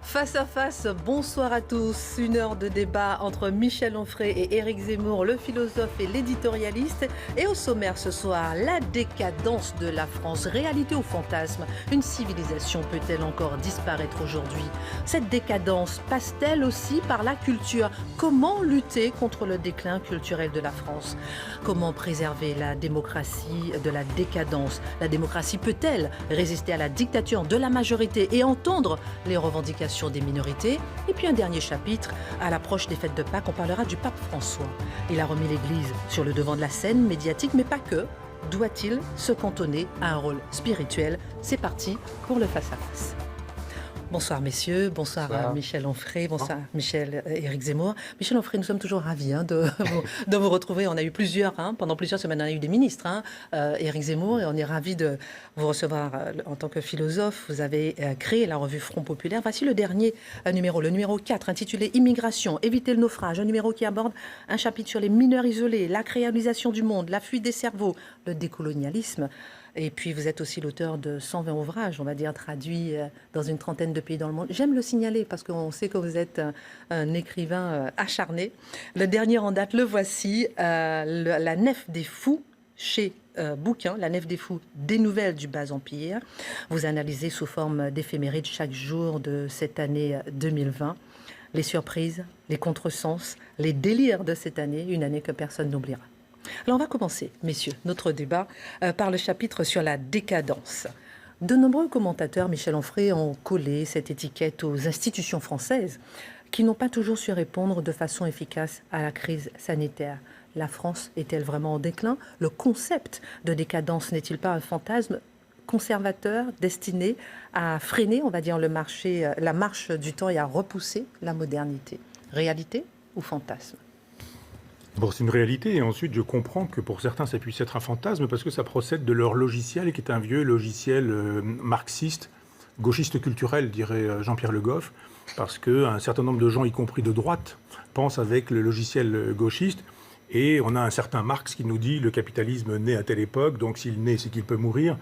Face à face, bonsoir à tous. Une heure de débat entre Michel Onfray et Éric Zemmour, le philosophe et l'éditorialiste. Et au sommaire ce soir, la décadence de la France. Réalité ou fantasme? Une civilisation peut-elle encore disparaître aujourd'hui? Cette décadence passe-t-elle aussi par la culture? Comment lutter contre le déclin culturel de la France? Comment préserver la démocratie de la décadence? La démocratie peut-elle résister à la dictature de la majorité et entendre les revendications des minorités? Et puis un dernier chapitre, à l'approche des fêtes de Pâques, on parlera du pape François. Il a remis l'Église sur le devant de la scène médiatique, mais pas que. Doit-il se cantonner à un rôle spirituel? C'est parti pour le face-à-face. Bonsoir messieurs, bonsoir. Michel Onfray, bonsoir Michel Éric Zemmour. Michel Onfray, nous sommes toujours ravis de vous retrouver. On a eu plusieurs, pendant plusieurs semaines, on a eu des ministres, Éric Zemmour, et on est ravis de vous recevoir en tant que philosophe. Vous avez créé la revue Front Populaire. Voici le dernier numéro, le numéro 4, intitulé Immigration, éviter le naufrage, un numéro qui aborde un chapitre sur les mineurs isolés, la créolisation du monde, la fuite des cerveaux, le décolonialisme. Et puis, vous êtes aussi l'auteur de 120 ouvrages, on va dire, traduits dans une trentaine de pays dans le monde. J'aime le signaler parce qu'on sait que vous êtes un écrivain acharné. Le dernier en date, le voici, La Nef des Fous, chez Bouquin, La Nef des Fous, des nouvelles du Bas Empire. Vous analysez sous forme d'éphéméride chaque jour de cette année 2020 les surprises, les contresens, les délires de cette année, une année que personne n'oubliera. Alors on va commencer, messieurs, notre débat par le chapitre sur la décadence. De nombreux commentateurs, Michel Onfray, ont collé cette étiquette aux institutions françaises qui n'ont pas toujours su répondre de façon efficace à la crise sanitaire. La France est-elle vraiment en déclin? Le concept de décadence n'est-il pas un fantasme conservateur destiné à freiner, on va dire, la marche du temps et à repousser la modernité? Réalité ou fantasme? Bon, c'est une réalité, et ensuite je comprends que pour certains ça puisse être un fantasme parce que ça procède de leur logiciel qui est un vieux logiciel marxiste, gauchiste culturel, dirait Jean-Pierre Le Goff, parce qu'un certain nombre de gens, y compris de droite, pensent avec le logiciel gauchiste, et on a un certain Marx qui nous dit le capitalisme naît à telle époque, donc s'il naît c'est qu'il peut mourir,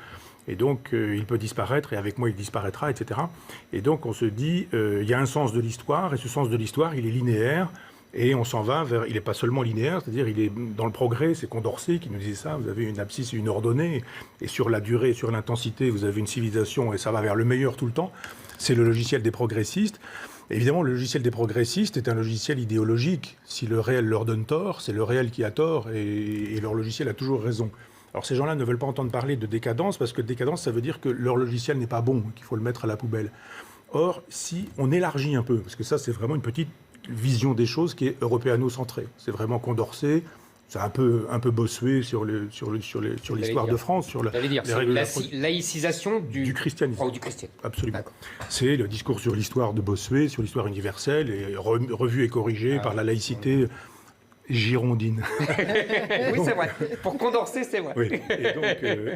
et donc il peut disparaître, et avec moi il disparaîtra, etc. Et donc on se dit, il y a un sens de l'histoire, et ce sens de l'histoire il est linéaire, et on s'en va vers... Il n'est pas seulement linéaire, c'est-à-dire il est dans le progrès, c'est Condorcet qui nous disait ça, vous avez une abscisse et une ordonnée, et sur la durée, sur l'intensité, vous avez une civilisation, et ça va vers le meilleur tout le temps. C'est le logiciel des progressistes. Évidemment, le logiciel des progressistes est un logiciel idéologique. Si le réel leur donne tort, c'est le réel qui a tort, et leur logiciel a toujours raison. Alors ces gens-là ne veulent pas entendre parler de décadence, parce que décadence, ça veut dire que leur logiciel n'est pas bon, qu'il faut le mettre à la poubelle. Or, si on élargit un peu, parce que ça c'est vraiment une petite vision des choses qui est européano-centrée. C'est vraiment Condorcet, c'est un peu Bossuet sur l'histoire de France, sur la laïcisation du christianisme. Oh, du christianisme. Absolument. C'est le discours sur l'histoire de Bossuet, sur l'histoire universelle, et revu et corrigé par la laïcité girondine. Oui, c'est vrai. Pour Condorcet, c'est vrai. Oui.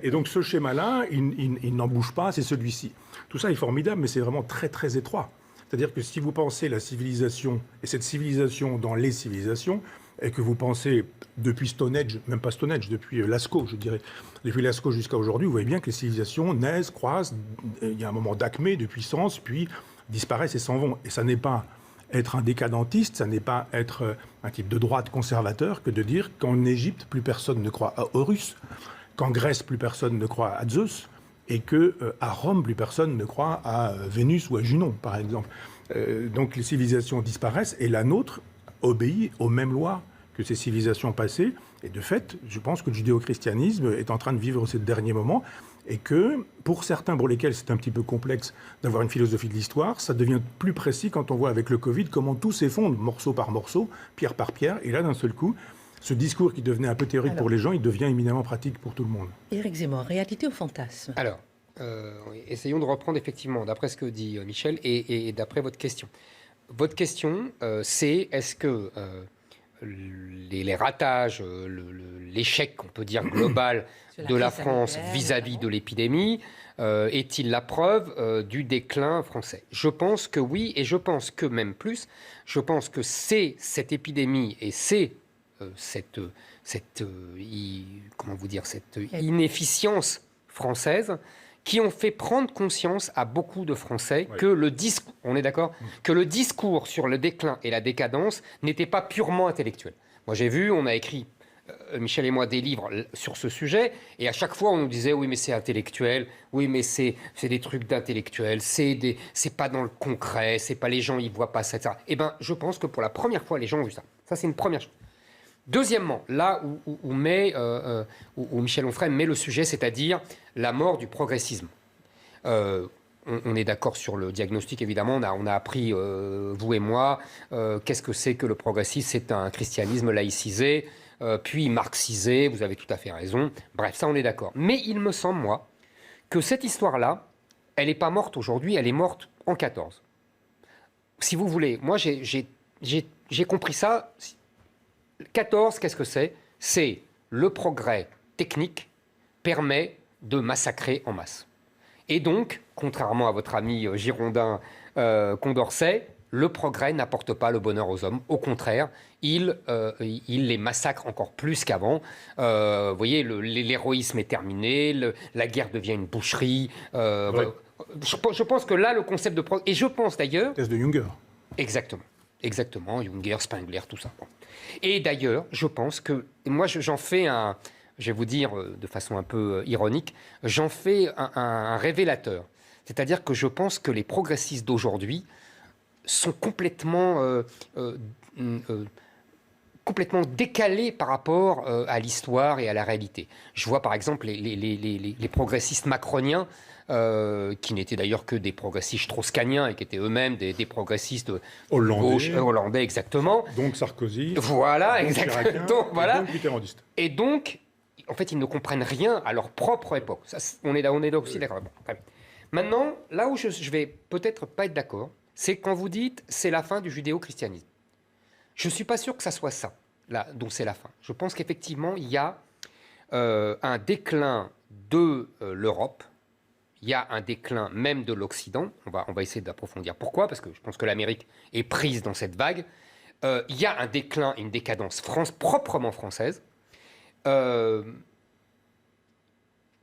Et donc ce schéma-là, il n'en bouge pas, c'est celui-ci. Tout ça est formidable, mais c'est vraiment très très étroit. C'est-à-dire que si vous pensez la civilisation, et cette civilisation dans les civilisations, et que vous pensez depuis Stonehenge, même pas Stonehenge, depuis Lascaux, je dirais, depuis Lascaux jusqu'à aujourd'hui, vous voyez bien que les civilisations naissent, croissent, il y a un moment d'acmé, de puissance, puis disparaissent et s'en vont. Et ça n'est pas être un décadentiste, ça n'est pas être un type de droite conservateur que de dire qu'en Égypte, plus personne ne croit à Horus, qu'en Grèce, plus personne ne croit à Zeus, et qu'à Rome, plus personne ne croit à Vénus ou à Junon, par exemple. Donc les civilisations disparaissent, et la nôtre obéit aux mêmes lois que ces civilisations passées. Et de fait, je pense que le judéo-christianisme est en train de vivre ces derniers moments, et que, pour certains pour lesquels c'est un petit peu complexe d'avoir une philosophie de l'histoire, ça devient plus précis quand on voit avec le Covid comment tout s'effondre, morceau par morceau, pierre par pierre, et là, d'un seul coup, ce discours qui devenait un peu théorique pour les gens, il devient éminemment pratique pour tout le monde. Éric Zemmour, réalité ou fantasme? Alors, essayons de reprendre effectivement, d'après ce que dit Michel, et d'après votre question. Votre question, c'est est-ce que les ratages, l'échec, on peut dire, global de la France vis-à-vis de l'épidémie, est-il la preuve du déclin français? Je pense que oui, et je pense que même plus, je pense que c'est cette épidémie et c'est cette inefficience française qui ont fait prendre conscience à beaucoup de Français Oui. que le discours, on est d'accord, que le discours sur le déclin et la décadence n'était pas purement intellectuel. Moi, j'ai vu, on a écrit, Michel et moi, des livres sur ce sujet, et à chaque fois, on nous disait, oui, mais c'est intellectuel, oui, mais c'est des trucs d'intellectuel, c'est pas dans le concret, c'est pas les gens, ils voient pas ça, etc. Eh bien, je pense que pour la première fois, les gens ont vu ça. Ça, c'est une première chose. Deuxièmement, là où Michel Onfray met le sujet, c'est-à-dire la mort du progressisme. On est d'accord sur le diagnostic, évidemment. On a appris, vous et moi, qu'est-ce que c'est que le progressisme. C'est un christianisme laïcisé, puis marxisé. Vous avez tout à fait raison. Bref, ça, on est d'accord. Mais il me semble, moi, que cette histoire-là, elle n'est pas morte aujourd'hui, elle est morte en 14. Si vous voulez, moi, j'ai compris ça. 14, qu'est-ce que c'est? C'est le progrès technique permet de massacrer en masse. Et donc, contrairement à votre ami girondin Condorcet, le progrès n'apporte pas le bonheur aux hommes. Au contraire, il les massacre encore plus qu'avant. Vous voyez, l'héroïsme est terminé, la guerre devient une boucherie. Ouais. Je pense que là, le concept de progrès... Et je pense d'ailleurs... Thèse de Junger. Exactement, Junger, Spengler, tout ça. Bon. Et d'ailleurs, je pense que... Moi, j'en fais un... Je vais vous dire de façon un peu ironique, j'en fais un révélateur. C'est-à-dire que je pense que les progressistes d'aujourd'hui sont complètement décalés par rapport à l'histoire et à la réalité. Je vois par exemple les progressistes macroniens, qui n'étaient d'ailleurs que des progressistes strauss-kahniens et qui étaient eux-mêmes des progressistes hollandais, exactement. Donc Sarkozy. Voilà, donc exactement. Chiracien, Donc, voilà. Et donc mitterrandiste. Et donc, en fait, ils ne comprennent rien à leur propre époque. Ça, on est aussi d'accord. Bon, très bien. Maintenant, là où je vais peut-être pas être d'accord, c'est quand vous dites c'est la fin du judéo-christianisme. Je ne suis pas sûr que ça soit ça, là, dont c'est la fin. Je pense qu'effectivement, il y a un déclin de l'Europe, il y a un déclin même de l'Occident. On va essayer d'approfondir pourquoi, parce que je pense que l'Amérique est prise dans cette vague. Il y a un déclin, une décadence proprement française.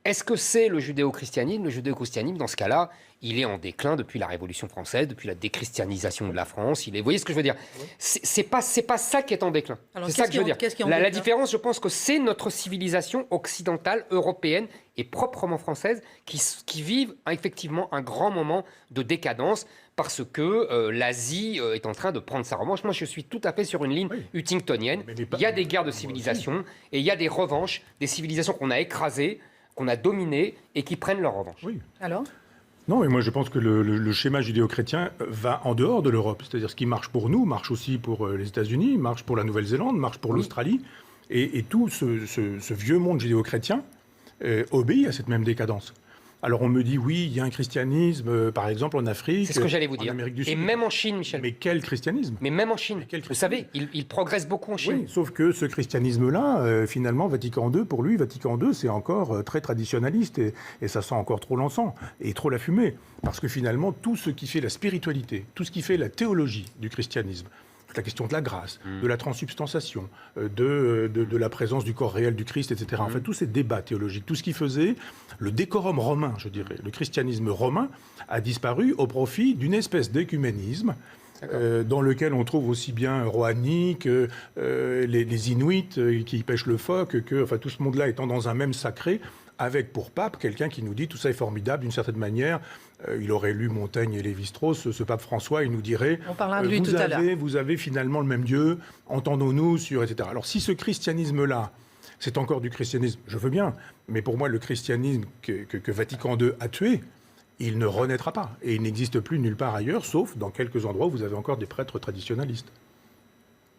Est-ce que c'est le judéo-christianisme? Le judéo-christianisme, dans ce cas-là, il est en déclin depuis la Révolution française, depuis la déchristianisation de la France. Vous voyez ce que je veux dire? C'est pas ça qui est en déclin. C'est ça que je veux dire. La différence, je pense que c'est notre civilisation occidentale, européenne et proprement française qui vivent effectivement un grand moment de décadence parce que l'Asie est en train de prendre sa revanche. Moi, je suis tout à fait sur une ligne huntingtonienne. Il y a des guerres de civilisation et il y a des revanches, des civilisations qu'on a écrasées, qu'on a dominé et qui prennent leur revanche. Oui. Alors ? Non, mais moi je pense que le schéma judéo-chrétien va en dehors de l'Europe. C'est-à-dire ce qui marche pour nous, marche aussi pour les États-Unis, marche pour la Nouvelle-Zélande, marche pour l'Australie. Et tout ce vieux monde judéo-chrétien obéit à cette même décadence. Alors on me dit, oui, il y a un christianisme, par exemple en Afrique, c'est ce que j'allais vous dire. Amérique du et Sud. même en Chine, Michel. Mais quel christianisme? Mais même en Chine. Vous savez, il progresse beaucoup en Chine. Oui, sauf que ce christianisme-là, finalement, Vatican II, pour lui, Vatican II, c'est encore très traditionnaliste et ça sent encore trop l'encens et trop la fumée. Parce que finalement, tout ce qui fait la spiritualité, tout ce qui fait la théologie du christianisme, la question de la grâce, de la transsubstantiation, de la présence du corps réel du Christ, etc. En fait, tous ces débats théologiques, tout ce qui faisait le décorum romain, je dirais, le christianisme romain, a disparu au profit d'une espèce d'écuménisme dans lequel on trouve aussi bien Rouhani que les Inuits qui pêchent le phoque, que enfin, tout ce monde-là étant dans un même sacré, avec pour pape quelqu'un qui nous dit tout ça est formidable d'une certaine manière. Il aurait lu Montaigne et Lévi-Strauss, ce pape François, il nous dirait on parlera de lui tout à l'heure. Vous avez finalement le même Dieu, entendons-nous sur, etc. Alors si ce christianisme-là, c'est encore du christianisme, je veux bien, mais pour moi le christianisme que Vatican II a tué, il ne renaîtra pas. Et il n'existe plus nulle part ailleurs, sauf dans quelques endroits où vous avez encore des prêtres traditionnalistes.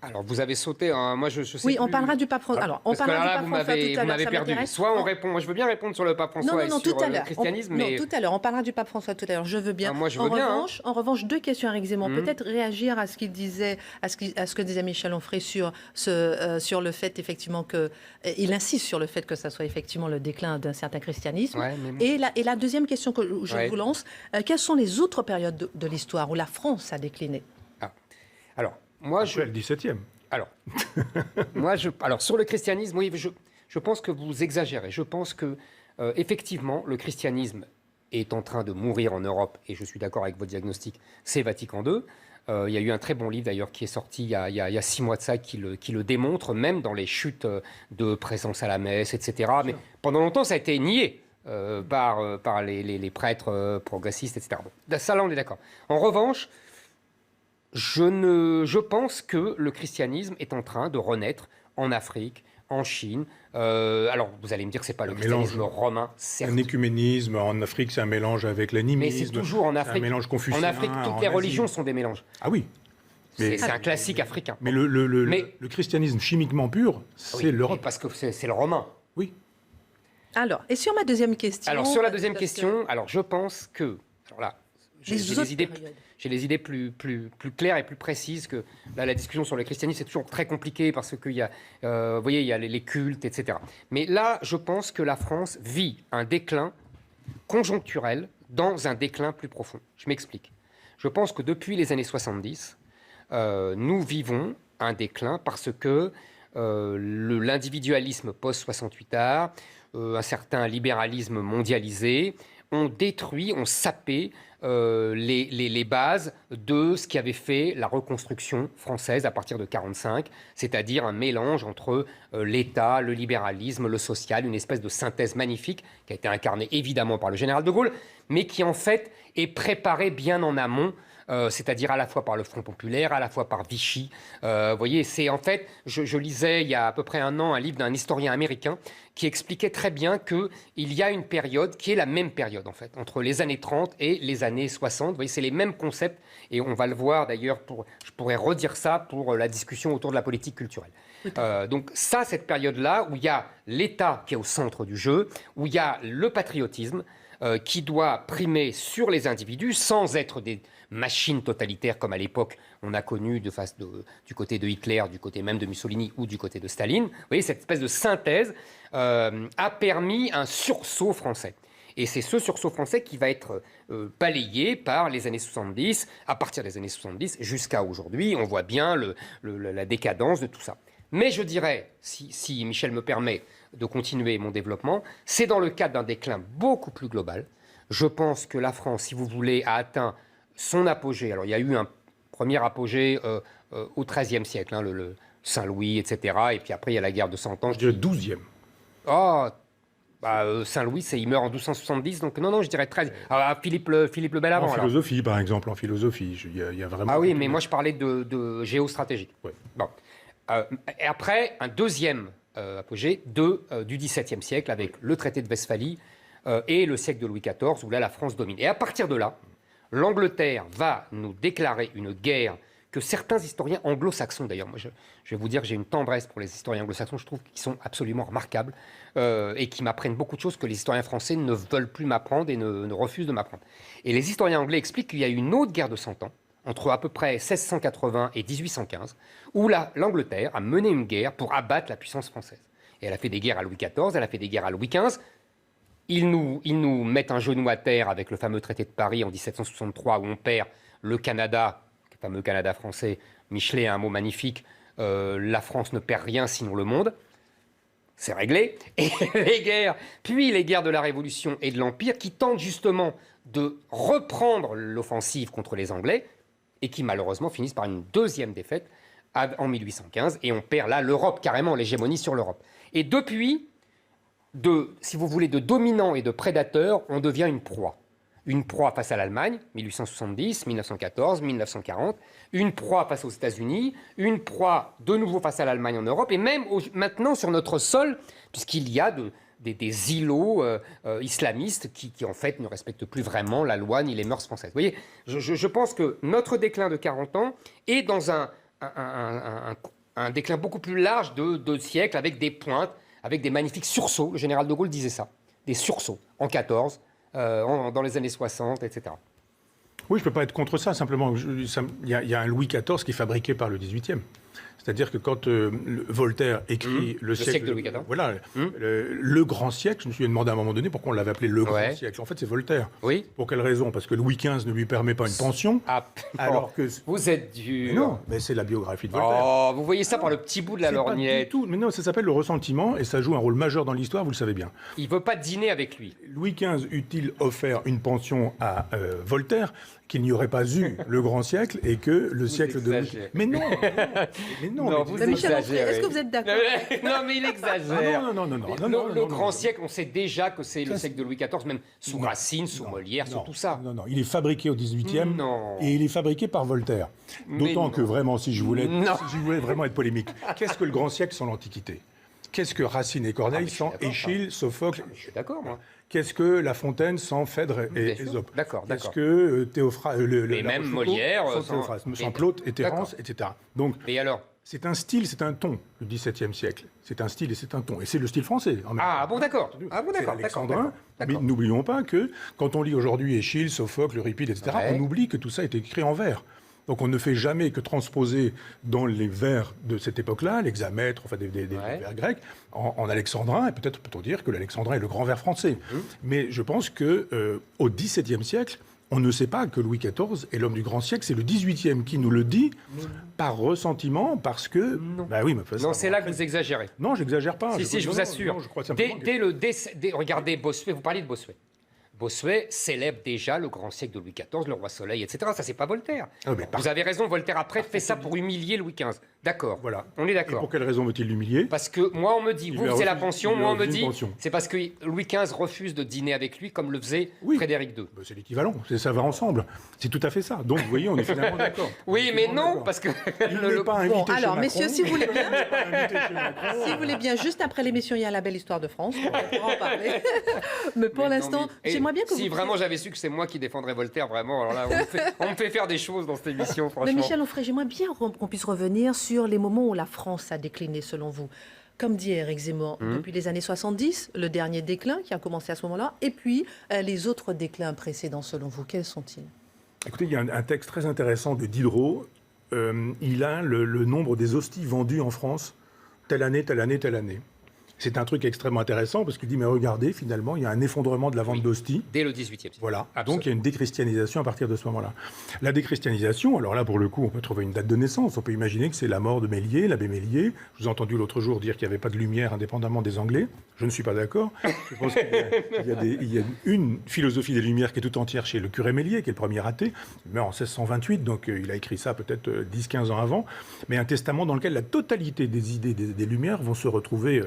Alors, vous avez sauté. Moi, je sais oui, plus. on parlera du pape François. Alors, on parlera du pape François tout à l'heure. Vous m'avez perdu. Soit on répond. Moi, je veux bien répondre sur le pape François et sur le christianisme. Non, tout à l'heure. On parlera du pape François tout à l'heure. Je veux bien. Moi, je veux bien. En revanche, deux questions à Éric Zemmour. Peut-être réagir à ce qu'il disait, à ce que disait Michel Onfray sur le fait effectivement il insiste sur le fait que ça soit effectivement le déclin d'un certain christianisme. Ouais, et la deuxième question que je vous lance, quelles sont les autres périodes de l'histoire où la France a décliné? Alors, moi, après le 17e. Alors, sur le christianisme, oui, je pense que vous exagérez. Je pense que, effectivement, le christianisme est en train de mourir en Europe, et je suis d'accord avec votre diagnostic, c'est Vatican II. Il y a eu un très bon livre d'ailleurs qui est sorti il y a 6 mois de ça qui le démontre, même dans les chutes de présence à la messe, etc. Mais pendant longtemps, ça a été nié par les prêtres progressistes, etc. Bon, ça, là, on est d'accord. En revanche, je pense que le christianisme est en train de renaître en Afrique, en Chine. Alors, vous allez me dire que ce n'est pas le christianisme romain, certes. Un écuménisme en Afrique, c'est un mélange avec l'animisme. Mais c'est toujours en Afrique. Un mélange confucien. En Afrique, toutes les religions sont des mélanges. Ah oui. C'est un classique africain. Mais le christianisme chimiquement pur, c'est l'Europe. Parce que c'est le romain. Oui. Alors, et sur ma deuxième question... Alors, sur la deuxième question, alors, je pense que... Alors là, j'ai les idées plus claires et plus précises que là, la discussion sur le christianisme, c'est toujours très compliqué parce qu'il y a, vous voyez, il y a les cultes, etc. Mais là, je pense que la France vit un déclin conjoncturel dans un déclin plus profond. Je m'explique. Je pense que depuis les années 70, nous vivons un déclin parce que l'individualisme post-68 art, un certain libéralisme mondialisé, ont détruit, ont sapé les bases de ce qui avait fait la reconstruction française à partir de 1945, c'est-à-dire un mélange entre l'État, le libéralisme, le social, une espèce de synthèse magnifique qui a été incarnée évidemment par le général de Gaulle, mais qui en fait est préparée bien en amont, c'est-à-dire à la fois par le Front populaire, à la fois par Vichy. Vous voyez, c'est en fait, je lisais il y a à peu près un an un livre d'un historien américain qui expliquait très bien qu'il y a une période qui est la même période, en fait, entre les années 30 et les années 60. Vous voyez, c'est les mêmes concepts, et on va le voir d'ailleurs, je pourrais redire ça pour la discussion autour de la politique culturelle. Donc ça, cette période-là, où il y a l'État qui est au centre du jeu, où il y a le patriotisme, qui doit primer sur les individus sans être des machines totalitaires comme à l'époque on a connu du côté de Hitler, du côté même de Mussolini ou du côté de Staline. Vous voyez, cette espèce de synthèse a permis un sursaut français. Et c'est ce sursaut français qui va être balayé par les années 70, à partir des années 70 jusqu'à aujourd'hui. On voit bien la décadence de tout ça. Mais je dirais, si Michel me permet de continuer mon développement, c'est dans le cadre d'un déclin beaucoup plus global. Je pense que la France, si vous voulez, a atteint son apogée. Alors, il y a eu un premier apogée au XIIIe siècle, hein, le Saint-Louis, etc. Et puis après, il y a la guerre de 100 ans. Je dirais 12e. Oh, Saint-Louis, il meurt en 1270, donc non, je dirais 13. Alors, Philippe le Bel avant. En philosophie, par exemple, en philosophie, il y a vraiment... Ah oui, mais moi, je parlais de géostratégique. Ouais. Bon. Et après, un deuxième apogée du XVIIe siècle, avec le traité de Westphalie et le siècle de Louis XIV, où là, la France domine. Et à partir de là, l'Angleterre va nous déclarer une guerre que certains historiens anglo-saxons, d'ailleurs, moi je vais vous dire que j'ai une tendresse pour les historiens anglo-saxons, je trouve qu'ils sont absolument remarquables et qui m'apprennent beaucoup de choses que les historiens français ne veulent plus m'apprendre et ne refusent de m'apprendre. Et les historiens anglais expliquent qu'il y a eu une autre guerre de 100 ans, entre à peu près 1680 et 1815, où l'Angleterre a mené une guerre pour abattre la puissance française. Et elle a fait des guerres à Louis XIV, elle a fait des guerres à Louis XV. Ils nous mettent un genou à terre avec le fameux traité de Paris en 1763, où on perd le Canada, le fameux Canada français. Michelet a un mot magnifique, la France ne perd rien sinon le monde. C'est réglé. Et puis les guerres de la Révolution et de l'Empire, qui tentent justement de reprendre l'offensive contre les Anglais, et qui malheureusement finissent par une deuxième défaite en 1815, et on perd là l'Europe, carrément l'hégémonie sur l'Europe. Et depuis, si vous voulez, de dominant et de prédateur, on devient une proie. Une proie face à l'Allemagne, 1870, 1914, 1940, une proie face aux États-Unis, une proie de nouveau face à l'Allemagne en Europe, et même maintenant sur notre sol, puisqu'il y a des îlots islamistes qui en fait ne respectent plus vraiment la loi ni les mœurs françaises. Vous voyez, je pense que notre déclin de 40 ans est dans un déclin beaucoup plus large de siècles, avec des pointes, avec des magnifiques sursauts. Le général de Gaulle disait ça, des sursauts en 14, dans les années 60, etc. Oui, je ne peux pas être contre ça, simplement, il y a un Louis XIV qui est fabriqué par le XVIIIe. C'est-à-dire que quand Voltaire écrit le siècle de Louis XIV, voilà, le grand siècle, je me suis demandé à un moment donné pourquoi on l'avait appelé le grand siècle. En fait, c'est Voltaire. Oui. Pour quelle raison? Parce que Louis XV ne lui permet pas une pension, alors que... Vous êtes dur. Mais non, mais c'est la biographie de Voltaire. Oh, vous voyez ça par le petit bout de la C'est pas lorgnette. du tout. Mais non, ça s'appelle le ressentiment et ça joue un rôle majeur dans l'histoire, vous le savez bien. Il veut pas dîner avec lui. Louis XV eût-il offert une pension à Voltaire qu'il n'y aurait pas eu le grand siècle et que le siècle de... Mais non, mais non. Non, mais vous Mais Michel Onfray, exagérez. est-ce que vous êtes d'accord? Non, mais il exagère. Non. Le grand siècle, on sait déjà que c'est le siècle de Louis XIV, même sous Non. Racine, sous Molière, sous tout ça. Non, il est fabriqué au XVIIIe Non. et il est fabriqué par Voltaire. D'autant que vraiment, si je voulais vraiment être polémique, qu'est-ce que le grand siècle sans l'Antiquité? Qu'est-ce que Racine et Corneille sans Échille, Sophocle? Je suis d'accord, moi. Qu'est-ce que La Fontaine sans Phèdre et Bien sûr. Ésope? D'accord. Qu'est-ce que Théophraste, Mais même Molière, sans Plaute et Terence, etc. Donc, Et alors? c'est un style, c'est un ton, le XVIIe siècle. C'est un style et c'est un ton. Et c'est le style français. En même Ah temps. bon, d'accord. C'est alexandrin. Mais n'oublions pas que quand on lit aujourd'hui Échille, Sophocle, Euripide, etc., on oublie que tout ça est écrit en vers. Donc on ne fait jamais que transposer dans les vers de cette époque-là, l'hexamètre, enfin des vers grecs, en alexandrin, et peut-être peut-on dire que l'alexandrin est le grand vers français. Mais je pense que au XVIIe siècle, on ne sait pas que Louis XIV est l'homme du grand siècle, c'est le XVIIIe qui nous le dit par ressentiment, parce que... Non. Bah oui, mais Non, c'est là que vous exagérez. Non, j'exagère pas. Si, je vous assure. Non, je crois simplement Regardez Bossuet, vous parliez de Bossuet. Bossuet célèbre déjà le grand siècle de Louis XIV, le roi Soleil, etc. Ça, c'est pas Voltaire. Vous avez raison, Voltaire après fait ça pour humilier Louis XV. D'accord. Voilà. On est Et d'accord. pour quelle raison veut-il l'humilier? Parce que moi, on me dit, vous, c'est la pension, moi, on me dit, pension. c'est parce que Louis XV refuse de dîner avec lui comme le faisait Frédéric II. C'est l'équivalent, ça va ensemble. C'est tout à fait ça. Donc, vous voyez, on est finalement d'accord. Oui, mais non, parce que... Il n'est pas invité Bon, chez alors, Macron. messieurs, si vous voulez bien, Il n'est pas invité chez Macron. si vous voulez bien, juste après l'émission, il y a la belle histoire de France. On pourra en parler. Mais pour l'instant, j'aimerais bien que si vous... vraiment j'avais su que c'est moi qui défendrais Voltaire, vraiment, alors là, on me fait faire des choses dans cette émission, franchement. Mais Michel Onfray, j'aimerais bien qu'on puisse revenir sur les moments où la France a décliné, selon vous. Comme dit Éric Zemmour, depuis les années 70, le dernier déclin qui a commencé à ce moment-là, et puis les autres déclins précédents, selon vous, quels sont-ils? Écoutez, il y a un texte très intéressant de Diderot. Il a le nombre des hosties vendues en France, telle année, telle année, telle année. C'est un truc extrêmement intéressant parce qu'il dit, mais regardez, finalement, il y a un effondrement de la vente d'hosties. Dès le XVIIIe siècle. Voilà. Absolument. Donc il y a une déchristianisation à partir de ce moment-là. La déchristianisation, alors là, pour le coup, on peut trouver une date de naissance. On peut imaginer que c'est la mort de Méliès, l'abbé Méliès. Je vous ai entendu l'autre jour dire qu'il n'y avait pas de lumière indépendamment des Anglais. Je ne suis pas d'accord. Je pense qu'il y a une philosophie des Lumières qui est tout entière chez le curé Méliès, qui est le premier athée. Il meurt en 1628, donc il a écrit ça peut-être 10-15 ans avant. Mais un testament dans lequel la totalité des idées des Lumières vont se retrouver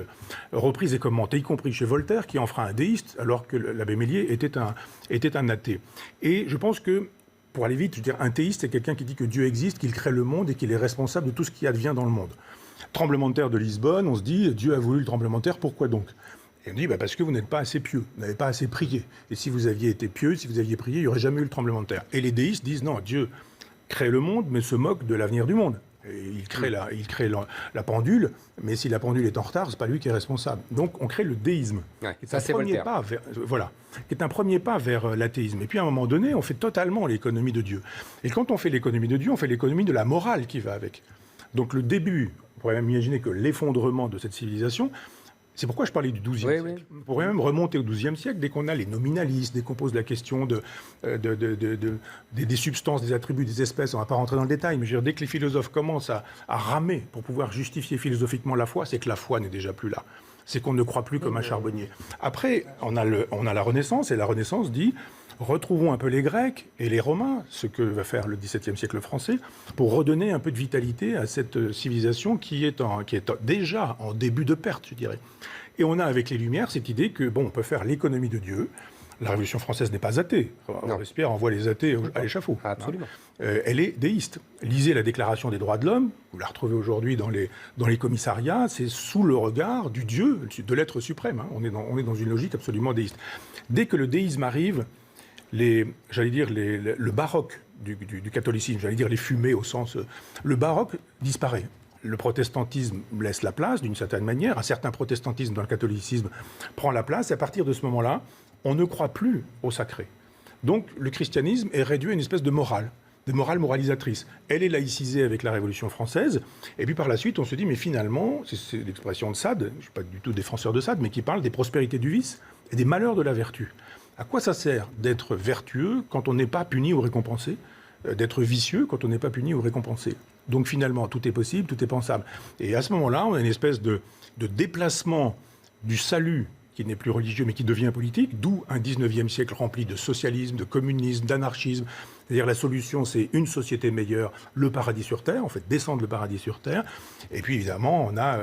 reprises et commentées, y compris chez Voltaire, qui en fera un déiste, alors que l'abbé Méliès était un athée. Et je pense que, pour aller vite, je veux dire, un théiste, c'est quelqu'un qui dit que Dieu existe, qu'il crée le monde et qu'il est responsable de tout ce qui advient dans le monde. Tremblement de terre de Lisbonne, on se dit, Dieu a voulu le tremblement de terre, pourquoi donc? Et on dit, parce que vous n'êtes pas assez pieux, vous n'avez pas assez prié. Et si vous aviez été pieux, si vous aviez prié, il n'y aurait jamais eu le tremblement de terre. Et les déistes disent, non, Dieu crée le monde, mais se moque de l'avenir du monde. Et il crée la pendule, mais si la pendule est en retard, c'est pas lui qui est responsable. Donc on crée le déisme. Ouais, qui est ça, un c'est premier Voltaire. pas vers, qui est un premier pas vers l'athéisme. Et puis à un moment donné, on fait totalement l'économie de Dieu. Et quand on fait l'économie de Dieu, on fait l'économie de la morale qui va avec. Donc le début, on pourrait même imaginer que l'effondrement de cette civilisation, c'est pourquoi je parlais du XIIe siècle. On pourrait même remonter au XIIe siècle, dès qu'on a les nominalistes, dès qu'on pose la question des substances, des attributs, des espèces, on ne va pas rentrer dans le détail, mais je veux dire, dès que les philosophes commencent à ramer pour pouvoir justifier philosophiquement la foi, c'est que la foi n'est déjà plus là. C'est qu'on ne croit plus comme un charbonnier. Après, on a la Renaissance, et la Renaissance dit, retrouvons un peu les Grecs et les Romains, ce que va faire le XVIIe siècle français, pour redonner un peu de vitalité à cette civilisation qui est déjà en début de perte, je dirais. Et on a avec les Lumières cette idée que, on peut faire l'économie de Dieu. La Révolution française n'est pas athée. Robespierre envoie les athées à l'échafaud. Absolument. Elle est déiste. Lisez la Déclaration des droits de l'homme, vous la retrouvez aujourd'hui dans les commissariats, c'est sous le regard du Dieu, de l'être suprême. On est dans une logique absolument déiste. Dès que le déisme arrive, le baroque du catholicisme, j'allais dire les fumées au sens... le baroque disparaît. Le protestantisme laisse la place, d'une certaine manière. Un certain protestantisme dans le catholicisme prend la place. Et à partir de ce moment-là, on ne croit plus au sacré. Donc le christianisme est réduit à une espèce de morale. de morale moralisatrice. Elle est laïcisée avec la Révolution française, et puis par la suite, on se dit, mais finalement, c'est l'expression de Sade, je ne suis pas du tout défenseur de Sade, mais qui parle des prospérités du vice et des malheurs de la vertu. À quoi ça sert d'être vertueux quand on n'est pas puni ou récompensé, d'être vicieux quand on n'est pas puni ou récompensé? Donc finalement, tout est possible, tout est pensable. Et à ce moment-là, on a une espèce de déplacement du salut qui n'est plus religieux mais qui devient politique, d'où un 19e siècle rempli de socialisme, de communisme, d'anarchisme. C'est-à-dire la solution, c'est une société meilleure, le paradis sur Terre, en fait, descendre le paradis sur Terre. Et puis évidemment, on a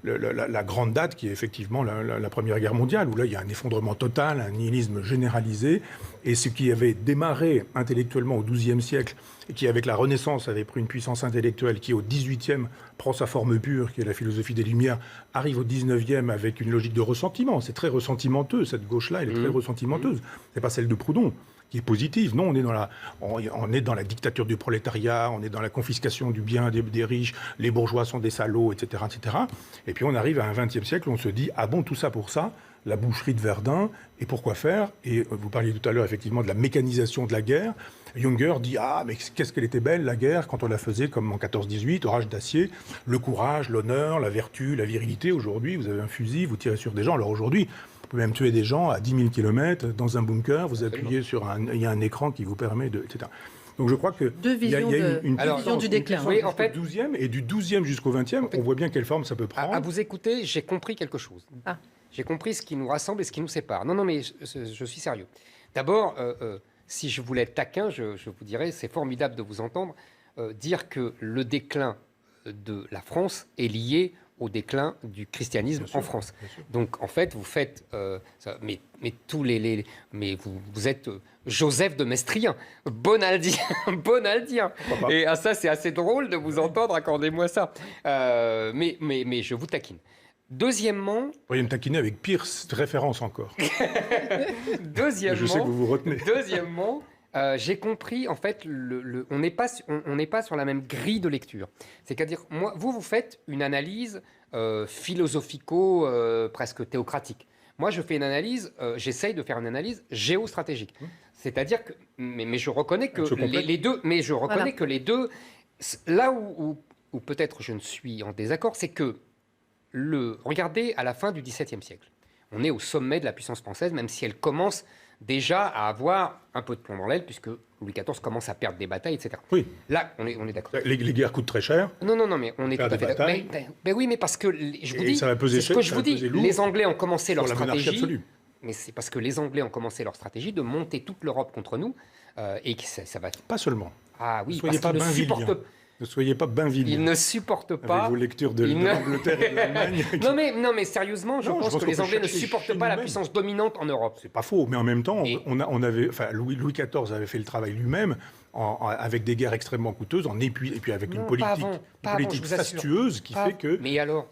la grande date qui est effectivement la Première Guerre mondiale, où là, il y a un effondrement total, un nihilisme généralisé. Et ce qui avait démarré intellectuellement au XIIe siècle, et qui, avec la Renaissance, avait pris une puissance intellectuelle qui, au XVIIIe, prend sa forme pure, qui est la philosophie des Lumières, arrive au XIXe avec une logique de ressentiment. C'est très ressentimenteux, cette gauche-là, elle est très ressentimenteuse. C'est pas celle de Proudhon, qui est positive. Non, on est dans la dictature du prolétariat, on est dans la confiscation du bien des riches, les bourgeois sont des salauds, etc., etc. Et puis on arrive à un XXe siècle où on se dit, ah bon, tout ça pour ça, la boucherie de Verdun, et pourquoi faire? Et vous parliez tout à l'heure effectivement de la mécanisation de la guerre. Junger dit, ah, mais qu'est-ce qu'elle était belle, la guerre, quand on la faisait comme en 14-18, orage d'acier, le courage, l'honneur, la vertu, la virilité. Aujourd'hui, vous avez un fusil, vous tirez sur des gens. Alors aujourd'hui, vous pouvez même tuer des gens à 10 000 km dans un bunker, vous appuyez sur il y a un écran qui vous permet de... etc. Donc je crois que il y a une vision du déclin. Oui, en fait, 12e, et du 12e jusqu'au 20e, on voit bien quelle forme ça peut prendre. À vous écouter, j'ai compris quelque chose. J'ai compris ce qui nous rassemble et ce qui nous sépare. Non, mais je suis sérieux. D'abord, si je voulais être taquin, je vous dirais, c'est formidable de vous entendre dire que le déclin de la France est lié au déclin du christianisme en France. Donc, en fait, vous faites... mais vous êtes Joseph de Mestrien, bonaldien, bonaldien. Et ça, c'est assez drôle de vous entendre, accordez-moi ça. Mais je vous taquine. Deuxièmement... Vous pourriez me taquiner avec pire référence encore. Deuxièmement... Je sais que vous vous retenez. Deuxièmement... j'ai compris, en fait, on n'est pas sur la même grille de lecture. C'est-à-dire, vous faites une analyse philosophico, presque théocratique. Moi, je fais une analyse, j'essaye de faire une analyse géostratégique. C'est-à-dire que, mais je reconnais que les deux, que les deux, là où peut-être je ne suis en désaccord, c'est que regardez à la fin du XVIIe siècle, on est au sommet de la puissance française, même si elle commence déjà à avoir un peu de plomb dans l'aile, puisque Louis XIV commence à perdre des batailles, etc. Oui. Là, on est d'accord. Les guerres coûtent très cher. Non, mais on est tout à fait d'accord. Mais oui, mais parce que, je vous dis, c'est ce que je vous dis, les Anglais ont commencé leur stratégie, mais c'est parce que les Anglais ont commencé leur stratégie de monter toute l'Europe contre nous, et que ça va... Pas seulement. Ah oui, parce qu'ils ne supportent... Ne soyez pas bainvillien. Ils ne supportent pas... Avec vos lectures de l'Angleterre et de l'Allemagne. non, mais sérieusement, je pense que les Anglais ne supportent pas la puissance dominante en Europe. C'est pas faux, mais en même temps, Louis XIV avait fait le travail lui-même avec des guerres extrêmement coûteuses, et puis avec une politique fastueuse qui fait que... Mais alors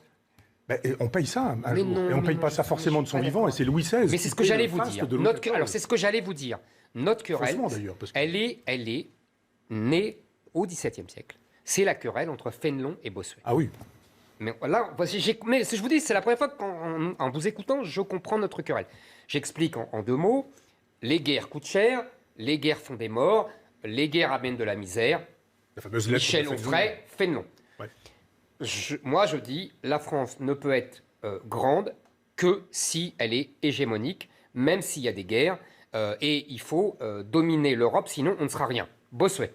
on paye ça un jour, et on ne paye pas ça forcément de son vivant, et c'est Louis XVI. Mais c'est ce que j'allais vous dire. Alors c'est ce que j'allais vous dire. Notre querelle, elle est née au XVIIe siècle. C'est la querelle entre Fénelon et Bossuet. Ah oui. Mais là, mais je vous dis, c'est la première fois qu'en vous écoutant, je comprends notre querelle. J'explique en deux mots. Les guerres coûtent cher, les guerres font des morts, les guerres amènent de la misère. La fameuse lettre Michel Onfray, Fénelon. Ouais. Moi, je dis, la France ne peut être grande que si elle est hégémonique, même s'il y a des guerres, et il faut dominer l'Europe, sinon on ne sera rien. Bossuet.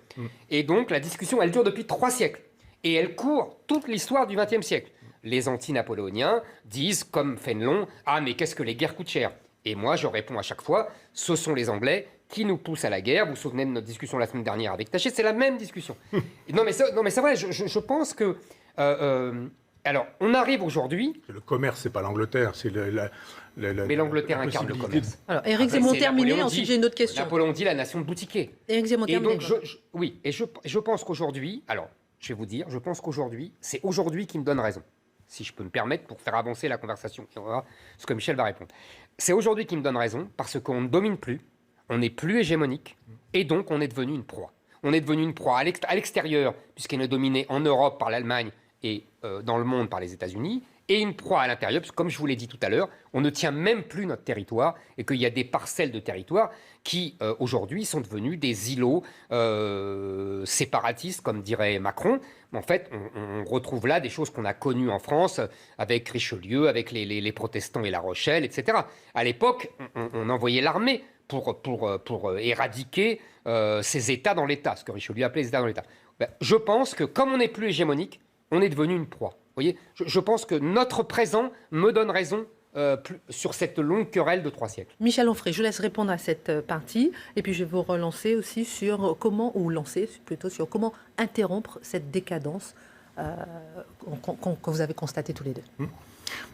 Et donc, la discussion, elle dure depuis 3 siècles. Et elle court toute l'histoire du XXe siècle. Les anti-napoléoniens disent, comme Fénelon, « Ah, mais qu'est-ce que les guerres coûtent cher ?» Et moi, je réponds à chaque fois, « Ce sont les Anglais qui nous poussent à la guerre. » Vous vous souvenez de notre discussion la semaine dernière avec Taché, c'est la même discussion. Non, mais c'est vrai, je pense que... alors, on arrive aujourd'hui... Le commerce, c'est pas l'Angleterre, c'est mais l'Angleterre incarne le commerce. Alors, Éric Zemmour terminé, ensuite j'ai une autre question. Napoléon dit la nation de boutiquiers. Éric Zemmour terminé. Et je pense qu'aujourd'hui, alors, je vais vous dire, je pense qu'aujourd'hui, c'est aujourd'hui qui me donne raison, si je peux me permettre, pour faire avancer la conversation. Et on verra ce que Michel va répondre. C'est aujourd'hui qui me donne raison, parce qu'on ne domine plus, on n'est plus hégémonique, et donc on est devenu une proie. On est devenu une proie à l'extérieur, puisqu'elle est dominée en Europe par l'Allemagne et, dans le monde par les États-Unis, et une proie à l'intérieur, parce que comme je vous l'ai dit tout à l'heure, on ne tient même plus notre territoire, et qu'il y a des parcelles de territoire qui, aujourd'hui, sont devenues des îlots séparatistes, comme dirait Macron. En fait, on retrouve là des choses qu'on a connues en France, avec Richelieu, avec les protestants et La Rochelle, etc. À l'époque, on envoyait l'armée pour éradiquer ces États dans l'État, ce que Richelieu appelait les États dans l'État. Ben, je pense que, comme on n'est plus hégémonique, on est devenu une proie. Vous voyez, je pense que notre présent me donne raison sur cette longue querelle de 3 siècles. Michel Onfray, je vous laisse répondre à cette partie, et puis je vais vous relancer aussi sur comment, ou lancer plutôt sur comment interrompre cette décadence que vous avez constatée tous les deux. Moi,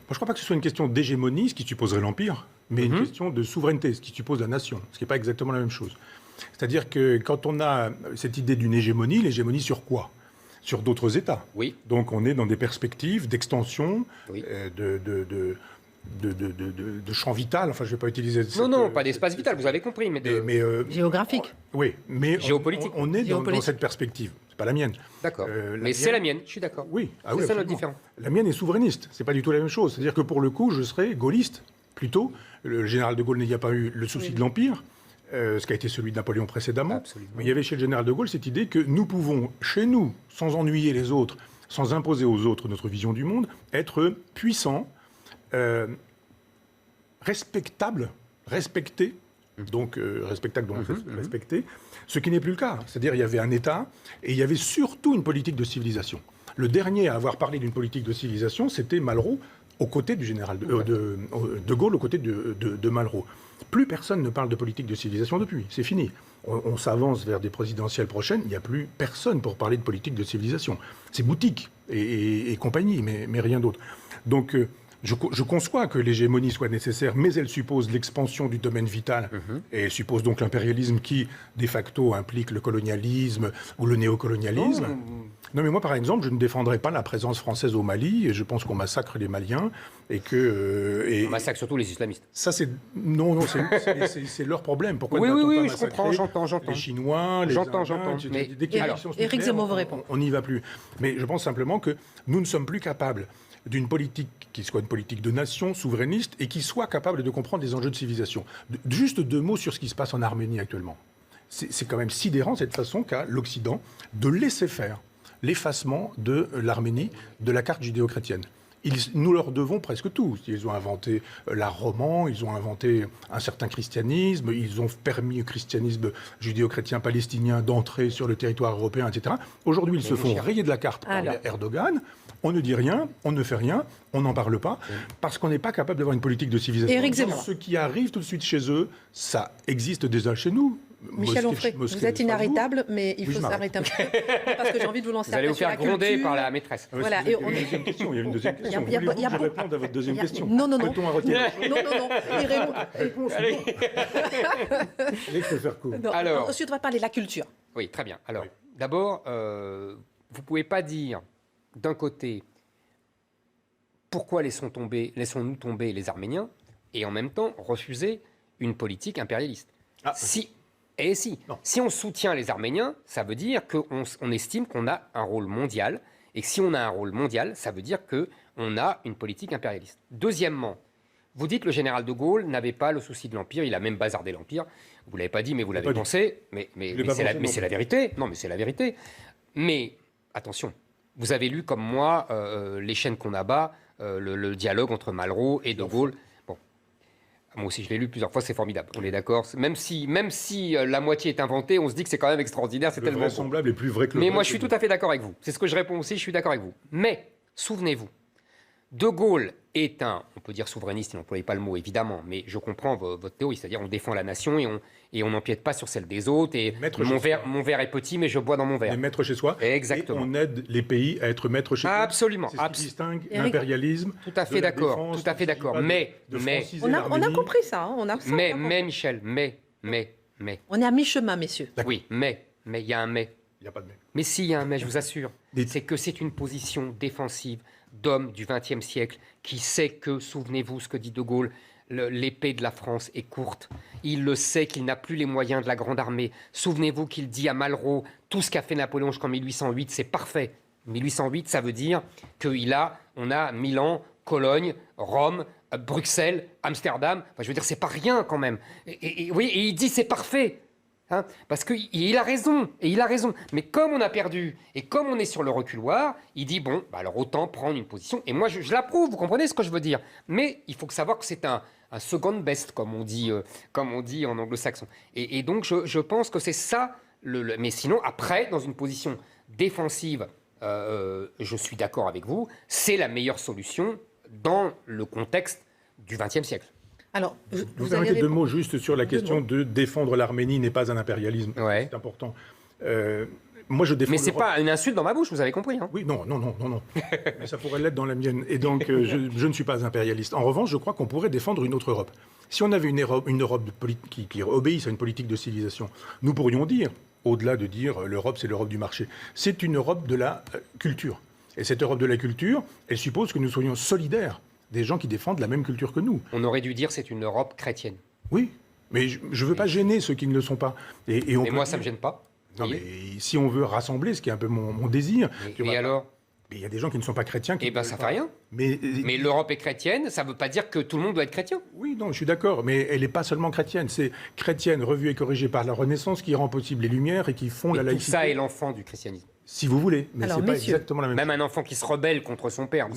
je ne crois pas que ce soit une question d'hégémonie, ce qui supposerait l'Empire, mais une question de souveraineté, ce qui suppose la nation, ce qui n'est pas exactement la même chose. C'est-à-dire que quand on a cette idée d'une hégémonie, l'hégémonie sur quoi ? Sur d'autres États. Oui. Donc on est dans des perspectives d'extension, Oui. De champ vital. Enfin, je ne vais pas utiliser... Non, pas d'espace vital, vous avez compris. Mais Géographique. Oui, mais géopolitique. on est dans cette perspective. Ce n'est pas la mienne. D'accord. Mais c'est la mienne, je suis d'accord. Oui, c'est ça notre différence. La mienne est souverainiste. Ce n'est pas du tout la même chose. C'est-à-dire que pour le coup, je serais gaulliste, plutôt. Le général de Gaulle n'y a pas eu le souci de l'Empire, ce qui a été celui de Napoléon précédemment. Absolument. Mais il y avait chez le général de Gaulle cette idée que nous pouvons, chez nous, sans ennuyer les autres, sans imposer aux autres notre vision du monde, être puissants, respectables, respectés, donc respectable, donc respecté, ce qui n'est plus le cas. C'est-à-dire il y avait un État et il y avait surtout une politique de civilisation. Le dernier à avoir parlé d'une politique de civilisation, c'était Malraux, aux côtés du général de Gaulle, aux côtés de Malraux. Plus personne ne parle de politique de civilisation depuis, c'est fini. On s'avance vers des présidentielles prochaines, il n'y a plus personne pour parler de politique de civilisation. C'est boutique et compagnie, mais rien d'autre. Donc je conçois que l'hégémonie soit nécessaire, mais elle suppose l'expansion du domaine vital et suppose donc l'impérialisme qui, de facto, implique le colonialisme ou le néocolonialisme. Non, mais moi, par exemple, je ne défendrais pas la présence française au Mali, et je pense qu'on massacre les Maliens, et que... On massacre surtout les islamistes. Ça, c'est... Non, c'est leur problème. Pourquoi oui, je comprends, j'entends. Les Chinois, les Indiens, mais Éric Zemmour vous répond. On n'y va plus. Mais je pense simplement que nous ne sommes plus capables d'une politique qui soit une politique de nation, souverainiste, et qui soit capable de comprendre les enjeux de civilisation. Juste 2 mots sur ce qui se passe en Arménie actuellement. C'est quand même sidérant, cette façon qu'a l'Occident de laisser faire l'effacement de l'Arménie de la carte judéo-chrétienne. Nous leur devons presque tout. Ils ont inventé l'art roman, ils ont inventé un certain christianisme, ils ont permis au christianisme judéo-chrétien palestinien d'entrer sur le territoire européen, etc. Aujourd'hui, ils se font rayer de la carte par Erdogan. On ne dit rien, on ne fait rien, on n'en parle pas, parce qu'on n'est pas capable d'avoir une politique de civilisation. Ce qui arrive tout de suite chez eux, ça existe déjà chez nous. Michel Onfray, vous êtes inarrêtable, mais il faut s'arrêter un petit peu. Parce que j'ai envie de vous lancer après sur la culture. Vous allez vous faire gronder par la maîtresse. Voilà. Il y a une deuxième question. Il y a une deuxième question. Voulez-vous que je réponde à votre deuxième question? Non. Peut-on arrêter Non. Réponse. Allez, je peux faire court. Alors, ensuite, on va parler de la culture. Oui, très bien. Alors, d'abord, vous ne pouvez pas dire, d'un côté, pourquoi laissons-nous tomber les Arméniens, et en même temps, refuser une politique impérialiste. Si on soutient les Arméniens, ça veut dire qu'on estime qu'on a un rôle mondial. Et si on a un rôle mondial, ça veut dire qu'on a une politique impérialiste. Deuxièmement, vous dites que le général de Gaulle n'avait pas le souci de l'Empire. Il a même bazardé l'Empire. Vous ne l'avez pas dit, mais vous l'avez pensé. Mais c'est la vérité. Non, mais c'est la vérité. Mais attention, vous avez lu comme moi Les chaînes qu'on abat, le dialogue entre Malraux et de Gaulle. Moi aussi, je l'ai lu plusieurs fois, c'est formidable. On est d'accord. Même si la moitié est inventée, on se dit que c'est quand même extraordinaire. C'est tellement vraisemblable et plus vrai que le Mais vrai. moi, je suis tout à fait d'accord avec vous. C'est ce que je réponds aussi, je suis d'accord avec vous. Mais, souvenez-vous, De Gaulle est on peut dire souverainiste, il n'employait pas le mot évidemment, mais je comprends votre théorie, c'est-à-dire on défend la nation et on n'empiète pas sur celle des autres. Et mon verre est petit, mais je bois dans mon verre. Mais maître chez soi. Exactement. Et on aide les pays à être maître chez soi. Absolument. C'est ce qui distingue l'impérialisme. Tout à fait d'accord. Tout à fait d'accord. Mais on a compris ça. Mais Michel, mais. On est à mi-chemin, messieurs. Oui, mais il y a un mais. Il n'y a pas de mais. Mais si, il y a un mais, je vous assure. C'est que c'est une position défensive d'homme du XXe siècle qui sait que, souvenez-vous ce que dit De Gaulle, l'épée de la France est courte. Il le sait qu'il n'a plus les moyens de la grande armée. Souvenez-vous qu'il dit à Malraux, tout ce qu'a fait Napoléon jusqu'en 1808, c'est parfait. 1808, ça veut dire on a Milan, Cologne, Rome, Bruxelles, Amsterdam. Enfin, je veux dire, c'est pas rien quand même. Oui, et il dit c'est parfait. Hein, parce qu'il a raison, et il a raison. Mais comme on a perdu, et comme on est sur le reculoir, il dit, bon, bah alors autant prendre une position. Et moi, je l'approuve, vous comprenez ce que je veux dire. Mais il faut savoir que c'est un second best, comme on dit en anglo-saxon. Et donc, je pense que c'est ça. Mais sinon, après, dans une position défensive, je suis d'accord avec vous, c'est la meilleure solution dans le contexte du XXe siècle. Alors, vous permettez deux mots juste sur la question de défendre l'Arménie n'est pas un impérialisme. Ouais. C'est important. Moi, je défends. Mais c'est pas une insulte dans ma bouche, vous avez compris. Hein. Oui, non. Mais ça pourrait l'être dans la mienne. Et donc, je ne suis pas impérialiste. En revanche, je crois qu'on pourrait défendre une autre Europe. Si on avait une Europe qui obéisse à une politique de civilisation, nous pourrions dire, au-delà de dire l'Europe, c'est l'Europe du marché, c'est une Europe de la culture. Et cette Europe de la culture, elle suppose que nous soyons solidaires des gens qui défendent la même culture que nous. On aurait dû dire c'est une Europe chrétienne. Oui, mais je ne veux pas gêner ceux qui ne le sont pas. Mais moi, ça ne me gêne pas. Non, mais si on veut rassembler, ce qui est un peu mon désir... Et alors ? Mais il y a des gens qui ne sont pas chrétiens. Eh bien, ça ne fait rien. Mais l'Europe est chrétienne, ça ne veut pas dire que tout le monde doit être chrétien. Oui, non, je suis d'accord, mais elle n'est pas seulement chrétienne. C'est chrétienne, revue et corrigée par la Renaissance, qui rend possible les Lumières et qui font la laïcité. Tout ça est l'enfant du christianisme. Si vous voulez, mais alors, c'est pas exactement la même chose. Même un enfant qui se rebelle contre son père.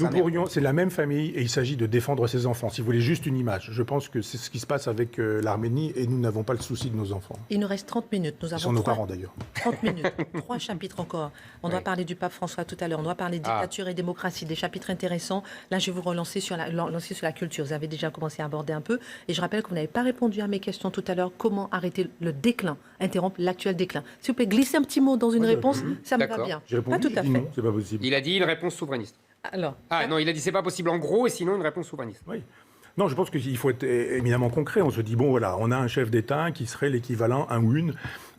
C'est la même famille et il s'agit de défendre ses enfants. Si vous voulez juste une image, je pense que c'est ce qui se passe avec l'Arménie et nous n'avons pas le souci de nos enfants. Il nous reste 30 minutes. Nous avons Ils sont nos parents d'ailleurs. 30 minutes, 3 chapitres encore. On doit parler du pape François tout à l'heure. On doit parler dictature et démocratie, des chapitres intéressants. Là, je vais vous relancer sur la culture. Vous avez déjà commencé à aborder un peu. Et je rappelle que vous n'avez pas répondu à mes questions tout à l'heure. Comment arrêter le déclin, interrompre l'actuel déclin? S'il vous plaît, glissez un petit mot dans une réponse, ça me va bien. Pas tout à fait. Non, c'est pas possible. Il a dit une réponse souverainiste. Alors, non, il a dit c'est pas possible en gros et sinon une réponse souverainiste. Oui. Non, je pense qu'il faut être éminemment concret. On se dit, bon, voilà, on a un chef d'État qui serait l'équivalent,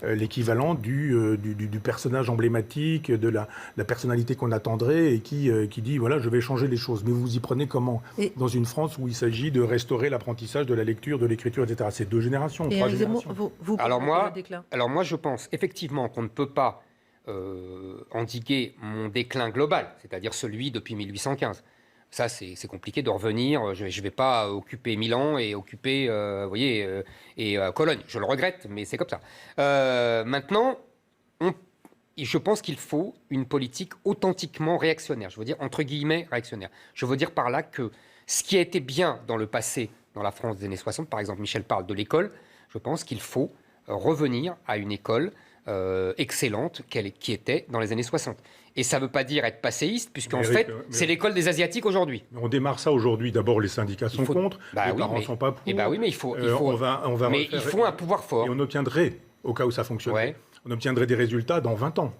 l'équivalent du personnage emblématique, de la personnalité qu'on attendrait et qui dit, voilà, je vais changer les choses. Mais vous y prenez comment dans une France où il s'agit de restaurer l'apprentissage de la lecture, de l'écriture, etc. C'est 2 générations, 3 générations. Alors moi, je pense effectivement qu'on ne peut pas endiguer mon déclin global, c'est-à-dire celui depuis 1815. Ça, c'est compliqué de revenir. Je ne vais pas occuper Milan et occuper, Cologne. Je le regrette, mais c'est comme ça. Maintenant, je pense qu'il faut une politique authentiquement réactionnaire. Je veux dire, entre guillemets, réactionnaire. Je veux dire par là que ce qui a été bien dans le passé, dans la France des années 60, par exemple, Michel parle de l'école, je pense qu'il faut revenir à une école excellente qui était dans les années 60. Et ça ne veut pas dire être passéiste, puisqu'en fait, c'est l'école des Asiatiques aujourd'hui. On démarre ça aujourd'hui. D'abord, les syndicats sont contre, les parents ne sont pas pour. Oui, mais il faut un pouvoir fort. Et on obtiendrait, au cas où ça fonctionnerait, on obtiendrait des résultats dans 20 ans.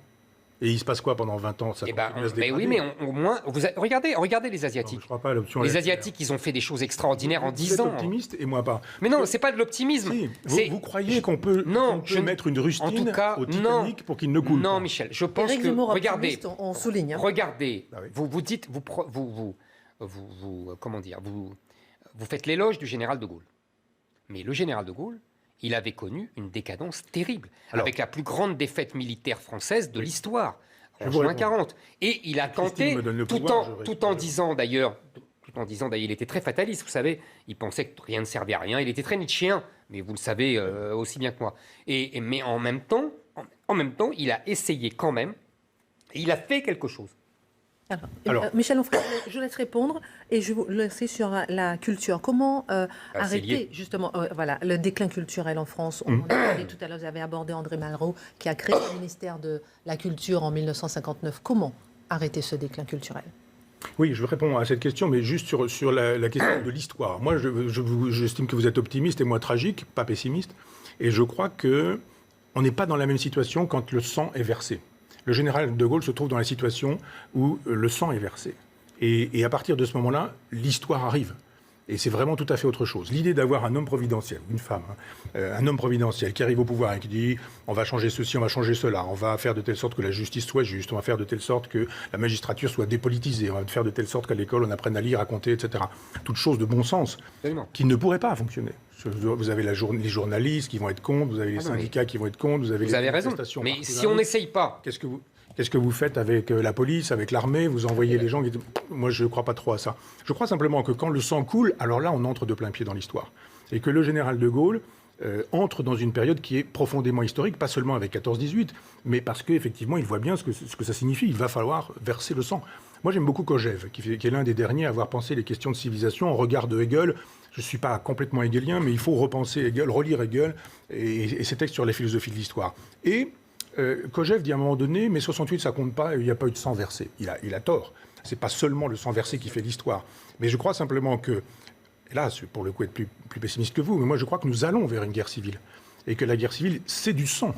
Et il se passe quoi pendant 20 ans? Ça continue à se dégrader. Oui, mais au moins, regardez les Asiatiques. Non, je crois pas à l'option. Les Asiatiques, ils ont fait des choses extraordinaires en 10 ans. Vous êtes optimiste et moi pas. Mais non, c'est pas de l'optimisme. Si, vous croyez qu'on peut mettre une rustine au Titanic pour qu'il ne coule pas? Non, Michel, je pense que regardez, on souligne. Regardez, vous dites, vous faites l'éloge du général de Gaulle. Mais le général de Gaulle, il avait connu une décadence terrible, avec la plus grande défaite militaire française de l'histoire, en juin 40. Et il a tenté, tout en disant d'ailleurs, il était très fataliste, vous savez, il pensait que rien ne servait à rien, il était très nietzschéen, mais vous le savez aussi bien que moi. Mais en même temps, il a essayé quand même, et il a fait quelque chose. Alors, Michel Onfray, je vous laisse répondre et je vais vous laisser sur la culture. Comment arrêter justement le déclin culturel en France? On en a parlé tout à l'heure, vous avez abordé André Malraux qui a créé le ministère de la Culture en 1959. Comment arrêter ce déclin culturel? Oui, je réponds à cette question, mais juste sur la question de l'histoire. Moi, j'estime que vous êtes optimiste et moi tragique, pas pessimiste. Et je crois qu'on n'est pas dans la même situation quand le sang est versé. Le général de Gaulle se trouve dans la situation où le sang est versé. Et à partir de ce moment-là, l'histoire arrive. Et c'est vraiment tout à fait autre chose. L'idée d'avoir un homme providentiel, une femme, un homme providentiel qui arrive au pouvoir et qui dit on va changer ceci, on va changer cela, on va faire de telle sorte que la justice soit juste, on va faire de telle sorte que la magistrature soit dépolitisée, on va faire de telle sorte qu'à l'école on apprenne à lire, à compter, etc. Toutes choses de bon sens qui ne pourraient pas fonctionner. Vous avez les journalistes qui vont être contre, vous avez les syndicats qui vont être contre, vous avez les raison. Mais si on n'essaye pas... Qu'est-ce Qu'est-ce que vous faites avec la police, avec l'armée? Vous envoyez les gens. Moi, je ne crois pas trop à ça. Je crois simplement que quand le sang coule, alors là, on entre de plein pied dans l'histoire. Et que le général de Gaulle entre dans une période qui est profondément historique, pas seulement avec 14-18, mais parce qu'effectivement, il voit bien ce que ça signifie. Il va falloir verser le sang. Moi, j'aime beaucoup Kojève, qui est l'un des derniers à avoir pensé les questions de civilisation en regard de Hegel. Je ne suis pas complètement hegelien, mais il faut repenser Hegel, relire Hegel et ses textes sur la philosophie de l'histoire. Et Kojève dit à un moment donné, mais 68, ça compte pas, il n'y a pas eu de sang versé. Il a tort. C'est pas seulement le sang versé qui fait l'histoire. Mais je crois simplement que, et là, pour le coup, être plus pessimiste que vous, mais moi, je crois que nous allons vers une guerre civile. Et que la guerre civile, c'est du sang.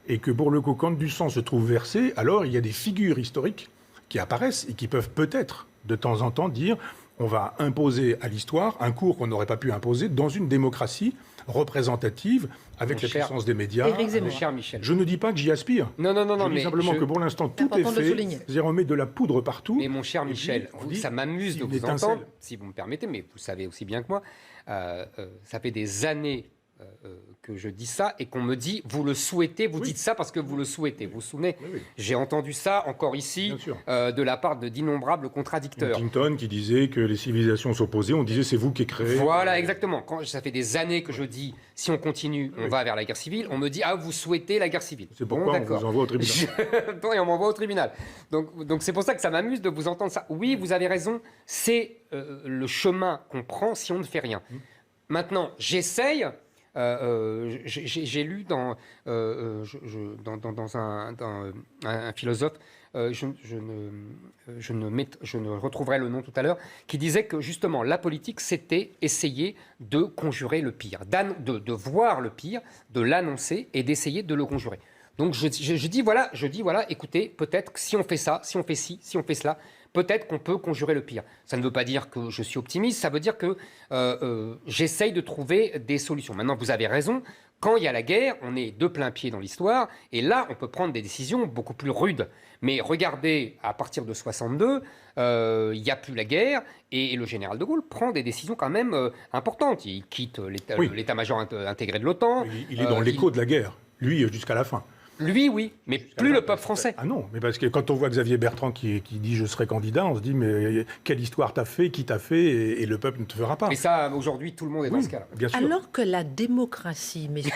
Et que pour le coup, quand du sang se trouve versé, alors il y a des figures historiques qui apparaissent et qui peuvent peut-être, de temps en temps, dire on va imposer à l'histoire un cours qu'on n'aurait pas pu imposer dans une démocratie représentative avec la puissance des médias. Mon cher Michel. Je ne dis pas que j'y aspire. Non, je dis simplement que pour l'instant, tout est fait. C'est-à-dire on met de la poudre partout. Mais mon cher Michel, ça m'amuse de vous entendre, si vous me permettez, mais vous le savez aussi bien que moi, ça fait des années que je dis ça et qu'on me dit vous le souhaitez, vous dites ça parce que vous le souhaitez. Vous vous souvenez, j'ai entendu ça encore ici de la part d'innombrables contradicteurs. Clinton qui disait que les civilisations s'opposaient, on disait c'est vous qui créez. Voilà, exactement. Quand ça fait des années que je dis si on continue, on va vers la guerre civile, on me dit vous souhaitez la guerre civile. C'est pourquoi on vous envoie au tribunal. Et on m'envoie au tribunal. Donc c'est pour ça que ça m'amuse de vous entendre ça. Oui, vous avez raison, c'est le chemin qu'on prend si on ne fait rien. Maintenant, j'essaye. J'ai lu dans un philosophe, je ne retrouverai le nom tout à l'heure, qui disait que justement la politique c'était essayer de conjurer le pire, de voir le pire, de l'annoncer et d'essayer de le conjurer. Donc je dis voilà, écoutez, peut-être que si on fait ça, si on fait ci, si on fait cela, peut-être qu'on peut conjurer le pire. Ça ne veut pas dire que je suis optimiste, ça veut dire que j'essaye de trouver des solutions. Maintenant, vous avez raison, quand il y a la guerre, on est de plein pied dans l'histoire, et là, on peut prendre des décisions beaucoup plus rudes. Mais regardez, à partir de 62, il n'y a plus la guerre, et le général de Gaulle prend des décisions quand même importantes. Il quitte l'état-major intégré de l'OTAN. Il est dans l'écho de la guerre, lui, jusqu'à la fin. Lui, oui, mais plus le peuple français. Ah non, mais parce que quand on voit Xavier Bertrand qui dit « je serai candidat », on se dit « mais quelle histoire t'as fait, qui t'a fait, et le peuple ne te fera pas ». Mais ça, aujourd'hui, tout le monde est dans ce cas-là. Bien sûr. Alors que la démocratie, messieurs,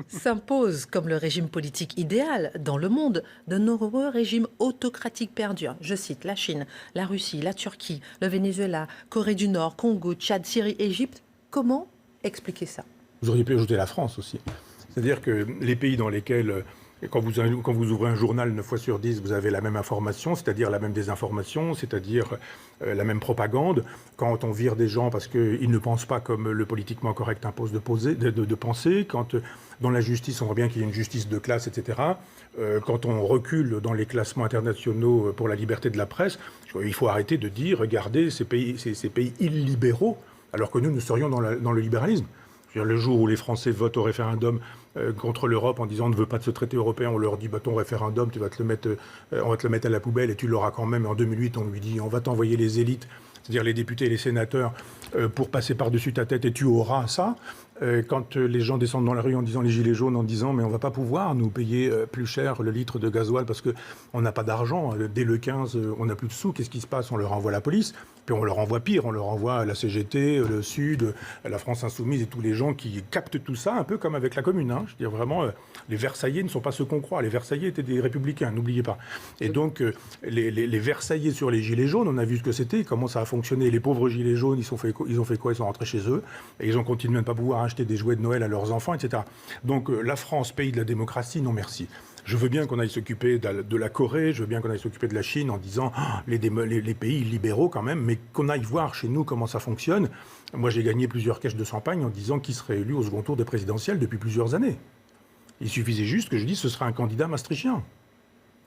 s'impose comme le régime politique idéal dans le monde, de nombreux régimes autocratiques perdurent. Je cite la Chine, la Russie, la Turquie, le Venezuela, Corée du Nord, Congo, Tchad, Syrie, Égypte. Comment expliquer ça? Vous auriez pu ajouter la France aussi. C'est-à-dire que les pays dans lesquels... Quand vous ouvrez un journal 9 fois sur 10, vous avez la même information, c'est-à-dire la même désinformation, c'est-à-dire la même propagande. Quand on vire des gens parce qu'ils ne pensent pas comme le politiquement correct impose de penser, quand dans la justice, on voit bien qu'il y a une justice de classe, etc. Quand on recule dans les classements internationaux pour la liberté de la presse, il faut arrêter de dire, regardez, ces pays illibéraux, alors que nous serions dans le libéralisme. Le jour où les Français votent au référendum contre l'Europe en disant on ne veut pas de ce traité européen, on leur dit ton référendum, on va te le mettre à la poubelle et tu l'auras quand même. Et en 2008, on lui dit on va t'envoyer les élites, c'est-à-dire les députés et les sénateurs, pour passer par-dessus ta tête et tu auras ça. Quand les gens descendent dans la rue en disant les gilets jaunes, en disant mais on ne va pas pouvoir nous payer plus cher le litre de gasoil parce qu'on n'a pas d'argent. Dès le 15, on n'a plus de sous. Qu'est-ce qui se passe? On leur envoie la police. Puis on leur envoie pire. On leur envoie la CGT, le Sud, la France Insoumise et tous les gens qui captent tout ça, un peu comme avec la Commune. Hein. Je veux dire vraiment, les Versaillais ne sont pas ceux qu'on croit. Les Versaillais étaient des républicains, n'oubliez pas. Et donc, les Versaillais sur les gilets jaunes, on a vu ce que c'était, comment ça a fonctionné. Les pauvres gilets jaunes, ils ont fait quoi? Ils sont rentrés chez eux et ils ont continué à ne pas pouvoir acheter des jouets de Noël à leurs enfants, etc. Donc la France, pays de la démocratie, non merci. Je veux bien qu'on aille s'occuper de la Corée, je veux bien qu'on aille s'occuper de la Chine en disant les pays libéraux quand même, mais qu'on aille voir chez nous comment ça fonctionne. Moi, j'ai gagné plusieurs caches de champagne en disant qui serait élu au second tour des présidentielles depuis plusieurs années. Il suffisait juste que je dise ce sera un candidat maastrichtien.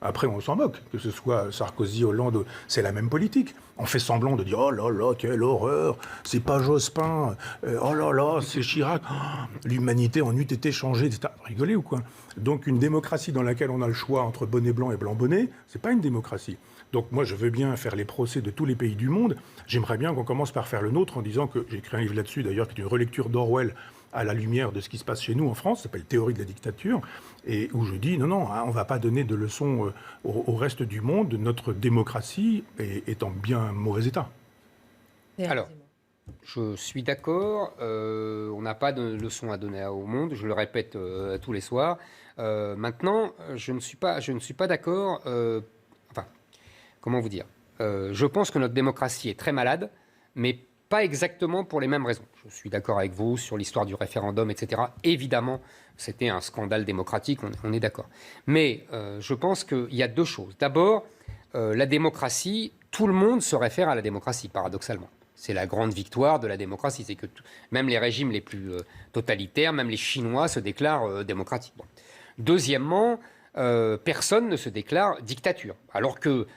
Après, on s'en moque, que ce soit Sarkozy, Hollande, c'est la même politique. On fait semblant de dire « Oh là là, quelle horreur, c'est pas Jospin, oh là là, c'est Chirac, l'humanité en eût été changée, etc. » Rigolez ou quoi? Donc une démocratie dans laquelle on a le choix entre bonnet blanc et blanc bonnet, c'est pas une démocratie. Donc moi, je veux bien faire les procès de tous les pays du monde. J'aimerais bien qu'on commence par faire le nôtre en disant que, j'ai écrit un livre là-dessus d'ailleurs, qui est une relecture d'Orwell, à la lumière de ce qui se passe chez nous en France, ça s'appelle Théorie de la dictature, et où je dis non, hein, on ne va pas donner de leçons au reste du monde, notre démocratie est en bien mauvais état. Alors, je suis d'accord, on n'a pas de leçons à donner au monde, je le répète tous les soirs. Maintenant, je ne suis pas d'accord, enfin, comment vous dire, je pense que notre démocratie est très malade, mais pas exactement pour les mêmes raisons. Je suis d'accord avec vous sur l'histoire du référendum, etc. Évidemment, c'était un scandale démocratique, on est d'accord. Mais je pense qu'il y a deux choses. D'abord, la démocratie, tout le monde se réfère à la démocratie, paradoxalement. C'est la grande victoire de la démocratie. C'est que même les régimes les plus totalitaires, même les Chinois se déclarent démocratiques. Bon. Deuxièmement, personne ne se déclare dictature. Alors que,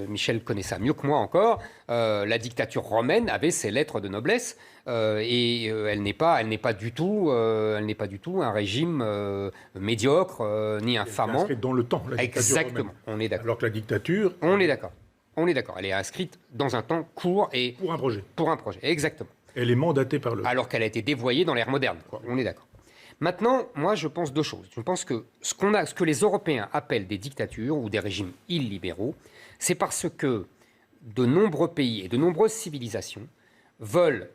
Michel connaît ça mieux que moi encore, la dictature romaine avait ses lettres de noblesse et elle n'est pas du tout un régime médiocre ni infamant. Elle est dans le temps, la dictature Exactement, romaine. on est d'accord. Alors que la dictature... On est d'accord. On est d'accord. Elle est inscrite dans un temps court et... Pour un projet. Pour un projet, exactement. Elle est mandatée par le... Alors qu'elle a été dévoyée dans l'ère moderne, quoi. On est d'accord. Maintenant, moi, je pense deux choses. Je pense que ce que les Européens appellent des dictatures ou des régimes illibéraux, c'est parce que de nombreux pays et de nombreuses civilisations veulent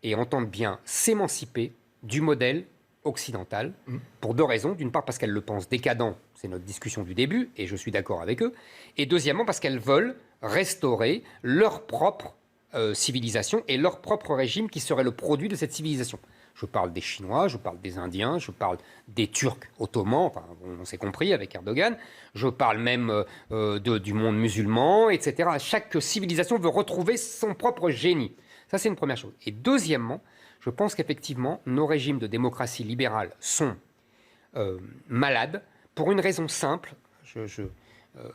et entendent bien s'émanciper du modèle occidental pour deux raisons. D'une part, parce qu'elles le pensent décadent, c'est notre discussion du début, et je suis d'accord avec eux. Et deuxièmement, parce qu'elles veulent restaurer leur propre civilisation et leur propre régime qui serait le produit de cette civilisation. Je parle des Chinois, je parle des Indiens, je parle des Turcs ottomans, enfin, on s'est compris avec Erdogan, je parle même du monde musulman, etc. Chaque civilisation veut retrouver son propre génie. Ça, c'est une première chose. Et deuxièmement, je pense qu'effectivement, nos régimes de démocratie libérale sont malades pour une raison simple.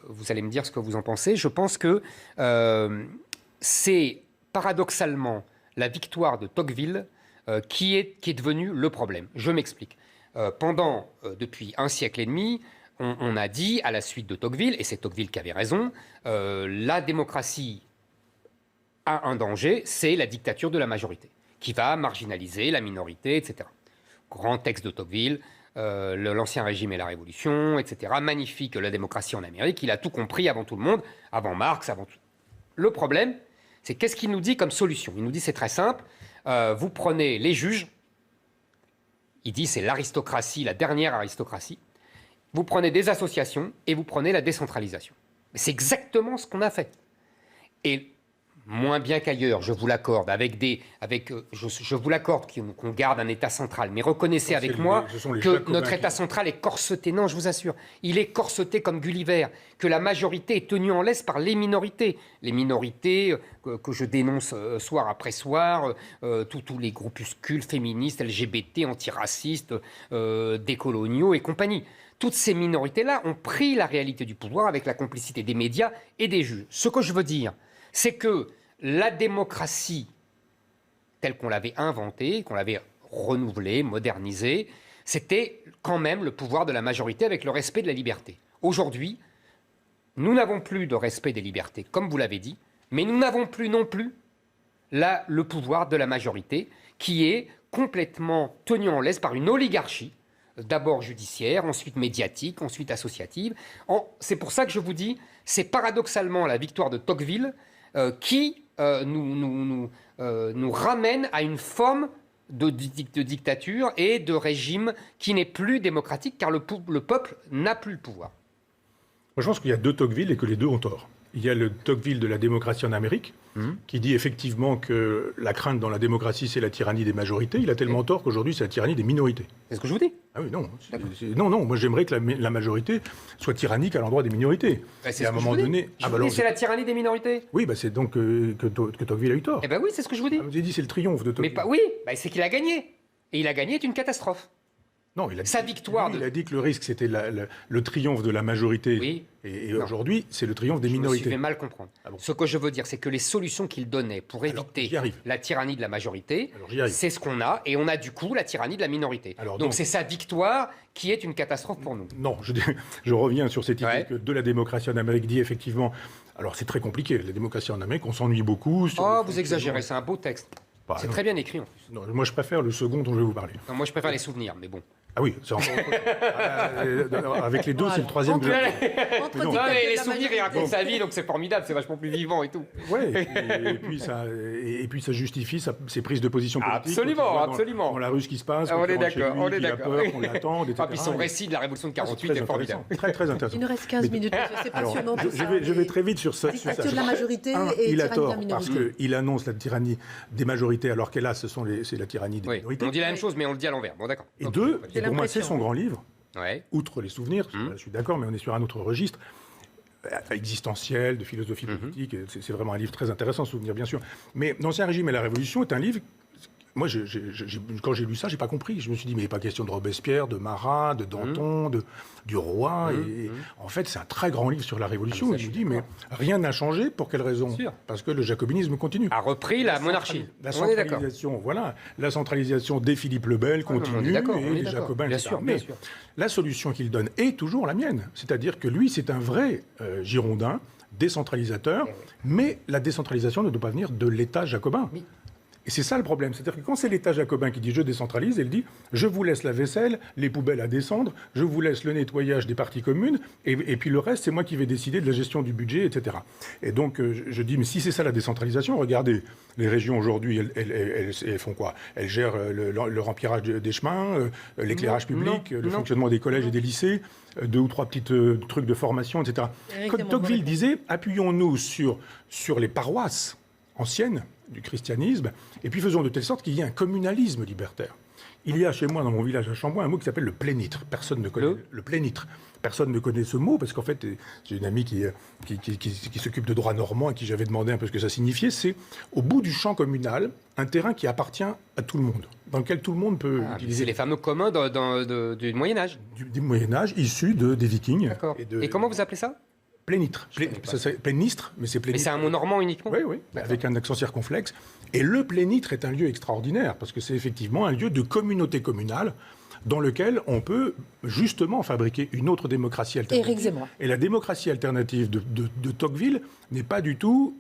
Vous allez me dire ce que vous en pensez. Je pense que c'est paradoxalement la victoire de Tocqueville qui est devenu le problème. Je m'explique. Depuis un siècle et demi, on a dit, à la suite de Tocqueville, et c'est Tocqueville qui avait raison, la démocratie a un danger, c'est la dictature de la majorité, qui va marginaliser la minorité, etc. Grand texte de Tocqueville, l'Ancien Régime et la Révolution, etc. Magnifique, la démocratie en Amérique, il a tout compris avant tout le monde, avant Marx, avant tout. Le problème, c'est qu'est-ce qu'il nous dit comme solution? Il nous dit, c'est très simple, vous prenez les juges, il dit c'est l'aristocratie, la dernière aristocratie, vous prenez des associations et vous prenez la décentralisation. C'est exactement ce qu'on a fait. Et moins bien qu'ailleurs, je vous l'accorde, je vous l'accorde qu'on garde un État central, mais reconnaissez avec moi que notre État central est corseté. Non, je vous assure, il est corseté comme Gulliver, que la majorité est tenue en laisse par les minorités. Les minorités que je dénonce soir après soir, tous les groupuscules féministes, LGBT, antiracistes, décoloniaux et compagnie. Toutes ces minorités-là ont pris la réalité du pouvoir avec la complicité des médias et des juges. Ce que je veux dire, c'est que la démocratie, telle qu'on l'avait inventée, qu'on l'avait renouvelée, modernisée, c'était quand même le pouvoir de la majorité avec le respect de la liberté. Aujourd'hui, nous n'avons plus de respect des libertés, comme vous l'avez dit, mais nous n'avons plus non plus le pouvoir de la majorité, qui est complètement tenu en laisse par une oligarchie, d'abord judiciaire, ensuite médiatique, ensuite associative. C'est pour ça que je vous dis, c'est paradoxalement la victoire de Tocqueville qui nous ramène à une forme de dictature et de régime qui n'est plus démocratique, car le peuple n'a plus le pouvoir. Moi, je pense qu'il y a deux Tocqueville et que les deux ont tort. Il y a le Tocqueville de la démocratie en Amérique, qui dit effectivement que la crainte dans la démocratie, c'est la tyrannie des majorités. Il a tellement tort qu'aujourd'hui, c'est la tyrannie des minorités. C'est ce que je vous dis. Ah oui, non. Non, moi j'aimerais que la majorité soit tyrannique à l'endroit des minorités. C'est à un moment donné. C'est la tyrannie des minorités. Oui, c'est donc que Tocqueville a eu tort. Eh bien oui, c'est ce que je vous dis. Vous avez dit c'est le triomphe de Tocqueville. Mais oui, c'est qu'il a gagné. Et il a gagné est une catastrophe. Non, il a dit, sa victoire. Il a dit que le risque, c'était le triomphe de la majorité. Oui. Et aujourd'hui, c'est le triomphe des minorités. Je me suis fait mal comprendre. Ah bon. Ce que je veux dire, c'est que les solutions qu'il donnait pour éviter la tyrannie de la majorité, c'est ce qu'on a. Et on a du coup la tyrannie de la minorité. Donc c'est sa victoire qui est une catastrophe pour nous. Non, je reviens sur cette idée que de la démocratie en Amérique dit effectivement... Alors c'est très compliqué, la démocratie en Amérique, on s'ennuie beaucoup. Vous exagérez, c'est un beau texte. Bah, C'est non. très bien écrit en plus. Non, moi, je préfère le second dont je vais vous parler. Non, moi, je préfère les souvenirs, mais bon. Ah oui, c'est encore autre chose. Avec les deux, c'est le troisième que j'ai. Entre Non. Non, dictature mais de les la souvenirs, il majorité. raconte sa vie, donc c'est formidable, c'est vachement plus vivant et tout. Ouais, et puis ça justifie ses prises de position politiques. Absolument, Quand il voit absolument. Dans la rue, ce qui se passe, Ah, quand on il est rentre chez d'accord, lui, on est qu'il a d'accord. peur, qu'on l'attende, etc. Ah, puis son récit de la Révolution de C'est 48 très est formidable. intéressant. Très, très intéressant. Il nous reste 15 minutes, monsieur, c'est Alors, passionnant tout ça. je vais très vite sur ça. Dictature de la majorité et Il a tyrannie de la tort, parce minorité. qu'il annonce la tyrannie des majorités, alors qu'hélas, c'est la tyrannie des Oui, minorités. on dit la même chose, mais on le dit à l'envers. Bon, d'accord. Et Ok, deux, pas de et pour moi, c'est l'impression. son grand livre, Ouais. outre les souvenirs, parce que là, je suis d'accord, mais on est sur un autre registre, existentiel, de philosophie politique, et c'est vraiment un livre très intéressant, Souvenir, bien sûr. Mais L'Ancien Régime et la Révolution est un livre... Moi, quand j'ai lu ça, j'ai pas compris. Je me suis dit, mais il n'est pas question de Robespierre, de Marat, de Danton, du Roi. Et en fait, c'est un très grand livre sur la Révolution. ça, Et je je me suis dis, mais rien n'a changé. Pour quelle raison? Sûr. Parce que le jacobinisme continue. A repris la monarchie. La On est d'accord. centralisation, voilà. La centralisation des Philippe le Bel on est continue, d'accord, on et est les d'accord. Jacobins, Bien etc. sûr, bien Mais sûr. la solution qu'il donne est toujours la mienne. C'est-à-dire que lui, c'est un vrai Girondin, décentralisateur, mais la décentralisation ne doit pas venir de l'État jacobin. Oui. Et c'est ça le problème. C'est-à-dire que quand c'est l'État jacobin qui dit « je décentralise », il dit « je vous laisse la vaisselle, les poubelles à descendre, je vous laisse le nettoyage des parties communes, et puis le reste, c'est moi qui vais décider de la gestion du budget, etc. » Et donc, je dis « mais si c'est ça la décentralisation, regardez, les régions aujourd'hui, elles font quoi? Elles gèrent le remplissage des chemins, l'éclairage public, le fonctionnement des collèges et des lycées, 2 ou 3 petits trucs de formation, etc. » Comme Tocqueville disait « appuyons-nous sur les paroisses anciennes du christianisme, et puis faisons de telle sorte qu'il y ait un communalisme libertaire. » Il y a chez moi, dans mon village à Chambois, un mot qui s'appelle le plénitre. Personne ne connaît le plénitre. Personne ne connaît ce mot, parce qu'en fait, j'ai une amie qui s'occupe de droit normand, à qui j'avais demandé un peu ce que ça signifiait. C'est, au bout du champ communal, un terrain qui appartient à tout le monde, dans lequel tout le monde peut utiliser. C'est les fameux communs du Moyen-Âge. Du Moyen-Âge, issus des Vikings. D'accord. Et Et comment vous appelez ça? Plénitre. connais pas. Ça s'appelle plénistre, mais c'est Mais plénitre. c'est un mot normand uniquement? Oui, oui, avec un accent circonflexe. Et le plénitre est un lieu extraordinaire, parce que c'est effectivement un lieu de communauté communale dans lequel on peut justement fabriquer une autre démocratie alternative. Éric Zemmour. Et la démocratie alternative de Tocqueville n'est pas du tout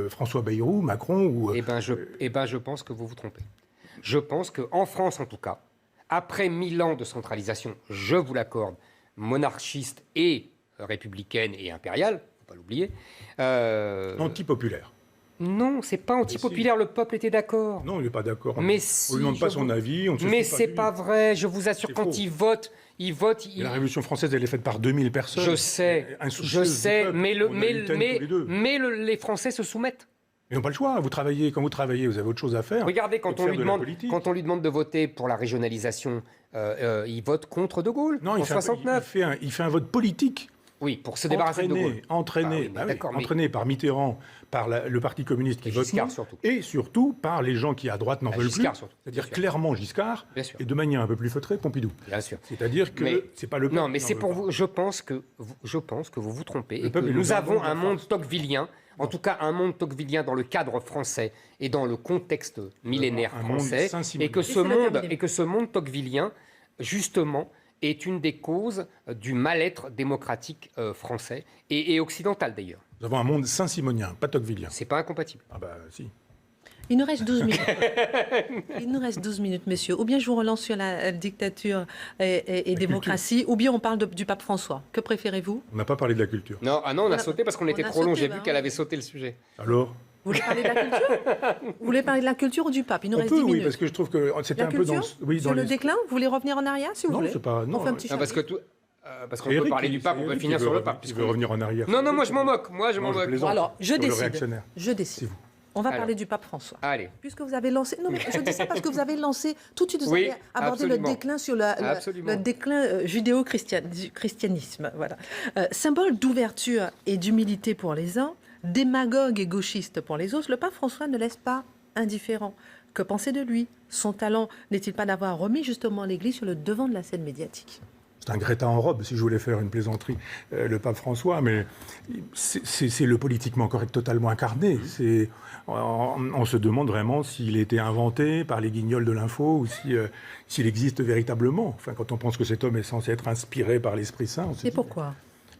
François Bayrou, Macron ou... Eh ben, je pense que vous vous trompez. Je pense qu'en France, en tout cas, après 1000 ans de centralisation, je vous l'accorde, monarchiste et républicaine et impériale, faut pas l'oublier. Antipopulaire. Non, c'est pas antipopulaire, le peuple était d'accord. Non, il n'est pas d'accord. Mais On si, ne lui demande pas je son vous- avis. On ne se Mais fout pas c'est de lui. pas vrai, je vous assure, C'est quand faux. ils votent, Et la Révolution française, elle est faite par 2000 personnes. je sais, Insoucieuses du peuple. mais, On a eu thème tous les deux. les Français se soumettent. Ils n'ont pas le choix. Quand vous travaillez, vous avez autre chose à faire. Regardez, que quand de on, faire lui de la demande, politique. quand on lui demande de voter pour la régionalisation, il vote contre De Gaulle Non, en il fait, 69. il fait un vote politique. Oui, pour se débarrasser de De Gaulle. Entraîné Ah oui, d'accord, mais- entraîné par Mitterrand, par le Parti communiste qui Et vote Giscard, non, surtout. et surtout par les gens qui à droite n'en veulent Giscard, plus, surtout, c'est-à-dire bien sûr. clairement Giscard, Bien sûr. et de manière un peu plus feutrée, Pompidou. Bien sûr. C'est-à-dire que Mais- c'est pas le peuple Non, mais qui n'en c'est veut pour pas. vous. Je pense que vous vous trompez et que peuple est le nous jardin avons de la un monde France. tocquevillien, en tout cas un monde tocquevillien dans le cadre français et dans le contexte millénaire Un monde français, saint-simonien. et que Et c'est le terminé. ce monde tocquevillien, justement, est une des causes du mal-être démocratique français et occidental d'ailleurs. Nous avons un monde saint-simonien, pas tocquevillien. C'est pas incompatible. Ah bah si. Il nous reste 12 minutes. Il nous reste 12 minutes, messieurs. Ou bien je vous relance sur la dictature et démocratie, ou bien on parle du pape François. Que préférez-vous? On n'a pas parlé de la culture. Non, on On a a- sauté parce qu'on on était a trop long. sauté, J'ai bah vu qu'elle oui. avait sauté le sujet. Alors Vous voulez parler de la culture? Vous voulez parler de la culture ou du pape? Il nous on reste peut, 10 oui, minutes. parce que je trouve que c'était La un peu dans, culture oui, sur dans le les... déclin? Vous voulez revenir en arrière, si vous Non, voulez? c'est pas... On fait un petit Non, parce que chapitre. parce qu'on Eric, peut parler du pape, on peut Eric, finir il sur veut le pape. Il puisqu'on- veut revenir en arrière. Non, moi je m'en moque. Moi je Non, m'en je moque. plaisante. Alors, je Sur le décide. réactionnaire. Je décide. C'est vous. On va Alors. parler du pape François. Allez. Puisque vous avez lancé... Non, mais je dis ça parce que vous avez lancé... Tout de suite, vous Oui, avez abordé absolument. le déclin sur Absolument. le déclin judéo-christianisme. Voilà. Symbole d'ouverture et d'humilité pour les uns, démagogue et gauchiste pour les autres, le pape François ne laisse pas indifférent. Que penser de lui? Son talent n'est-il pas d'avoir remis justement l'Église sur le devant de la scène médiatique? C'est un Greta en robe, si je voulais faire une plaisanterie, le pape François, mais c'est le politiquement correct totalement incarné. On se demande vraiment s'il a été inventé par les guignols de l'info ou s'il existe véritablement. Enfin, quand on pense que cet homme est censé être inspiré par l'Esprit Saint, on se Et dit, pourquoi?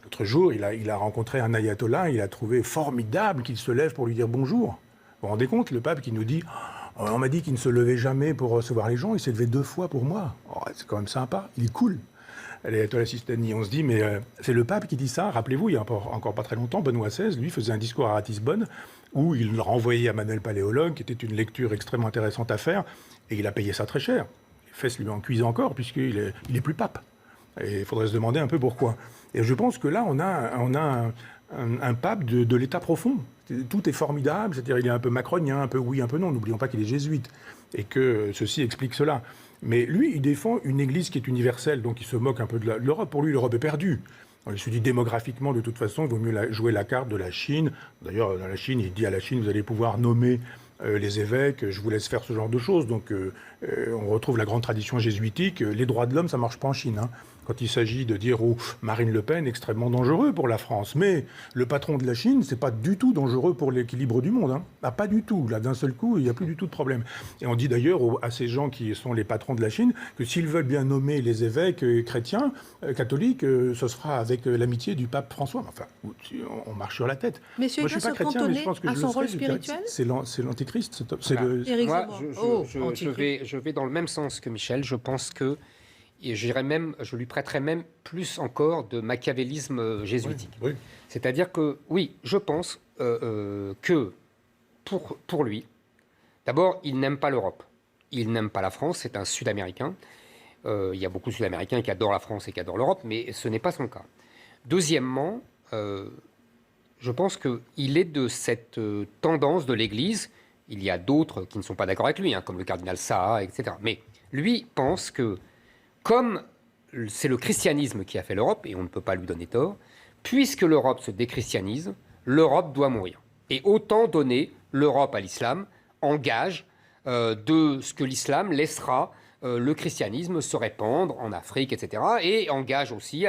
l'autre jour, il a rencontré un ayatollah, il a trouvé formidable qu'il se lève pour lui dire bonjour. Vous vous rendez compte, le pape qui nous dit On m'a dit qu'il ne se levait jamais pour recevoir les gens, il s'est levé 2 fois pour moi. Oh, c'est quand même sympa, il est cool. Allez, à toi la Sistanie, on se dit, mais c'est le pape qui dit ça. Rappelez-vous, il y a encore pas très longtemps, Benoît XVI, lui, faisait un discours à Ratisbonne où il renvoyait à Manuel Paléologue, qui était une lecture extrêmement intéressante à faire, et il a payé ça très cher. Les fesses lui en cuisent encore, puisqu'il est plus pape. Et il faudrait se demander un peu pourquoi. Et je pense que là, on a un pape de l'état profond. Tout est formidable, c'est-à-dire il est un peu macronien, un peu oui, un peu non. N'oublions pas qu'il est jésuite, et que ceci explique cela. Mais lui, il défend une église qui est universelle, donc il se moque un peu de l'Europe. Pour lui, l'Europe est perdue. Il se dit démographiquement, de toute façon, il vaut mieux jouer la carte de la Chine. D'ailleurs, dans la Chine, il dit à la Chine, vous allez pouvoir nommer les évêques, je vous laisse faire ce genre de choses. Donc on retrouve la grande tradition jésuitique. Les droits de l'homme, ça ne marche pas en Chine. Hein. Quand il s'agit de dire Marine Le Pen, extrêmement dangereux pour la France. Mais le patron de la Chine, c'est pas du tout dangereux pour l'équilibre du monde. Hein. Ah, pas du tout. Là, d'un seul coup, il n'y a plus du tout de problème. Et on dit d'ailleurs à ces gens qui sont les patrons de la Chine que s'ils veulent bien nommer les évêques chrétiens, catholiques, ce sera avec l'amitié du pape François. Enfin, on marche sur la tête. Messieurs, moi, je il suis doit pas se chrétien, mais je pense que cantonner à son rôle spirituel. C'est l'antéchrist. Éric Moi, Zemmour. je vais dans le même sens que Michel. Je pense que et je lui prêterais même plus encore de machiavélisme jésuitique. Oui, oui. C'est-à-dire que, oui, je pense que pour lui, d'abord, il n'aime pas l'Europe. Il n'aime pas la France, c'est un Sud-Américain. Il y a beaucoup de Sud-Américains qui adorent la France et qui adorent l'Europe, mais ce n'est pas son cas. Deuxièmement, je pense qu'il est de cette tendance de l'Église. Il y a d'autres qui ne sont pas d'accord avec lui, hein, comme le cardinal Saha, etc. Mais lui pense que, comme c'est le christianisme qui a fait l'Europe, et on ne peut pas lui donner tort, puisque l'Europe se déchristianise, l'Europe doit mourir. Et autant donner l'Europe à l'islam en gage de ce que l'islam laissera le christianisme se répandre en Afrique, etc. Et en gage aussi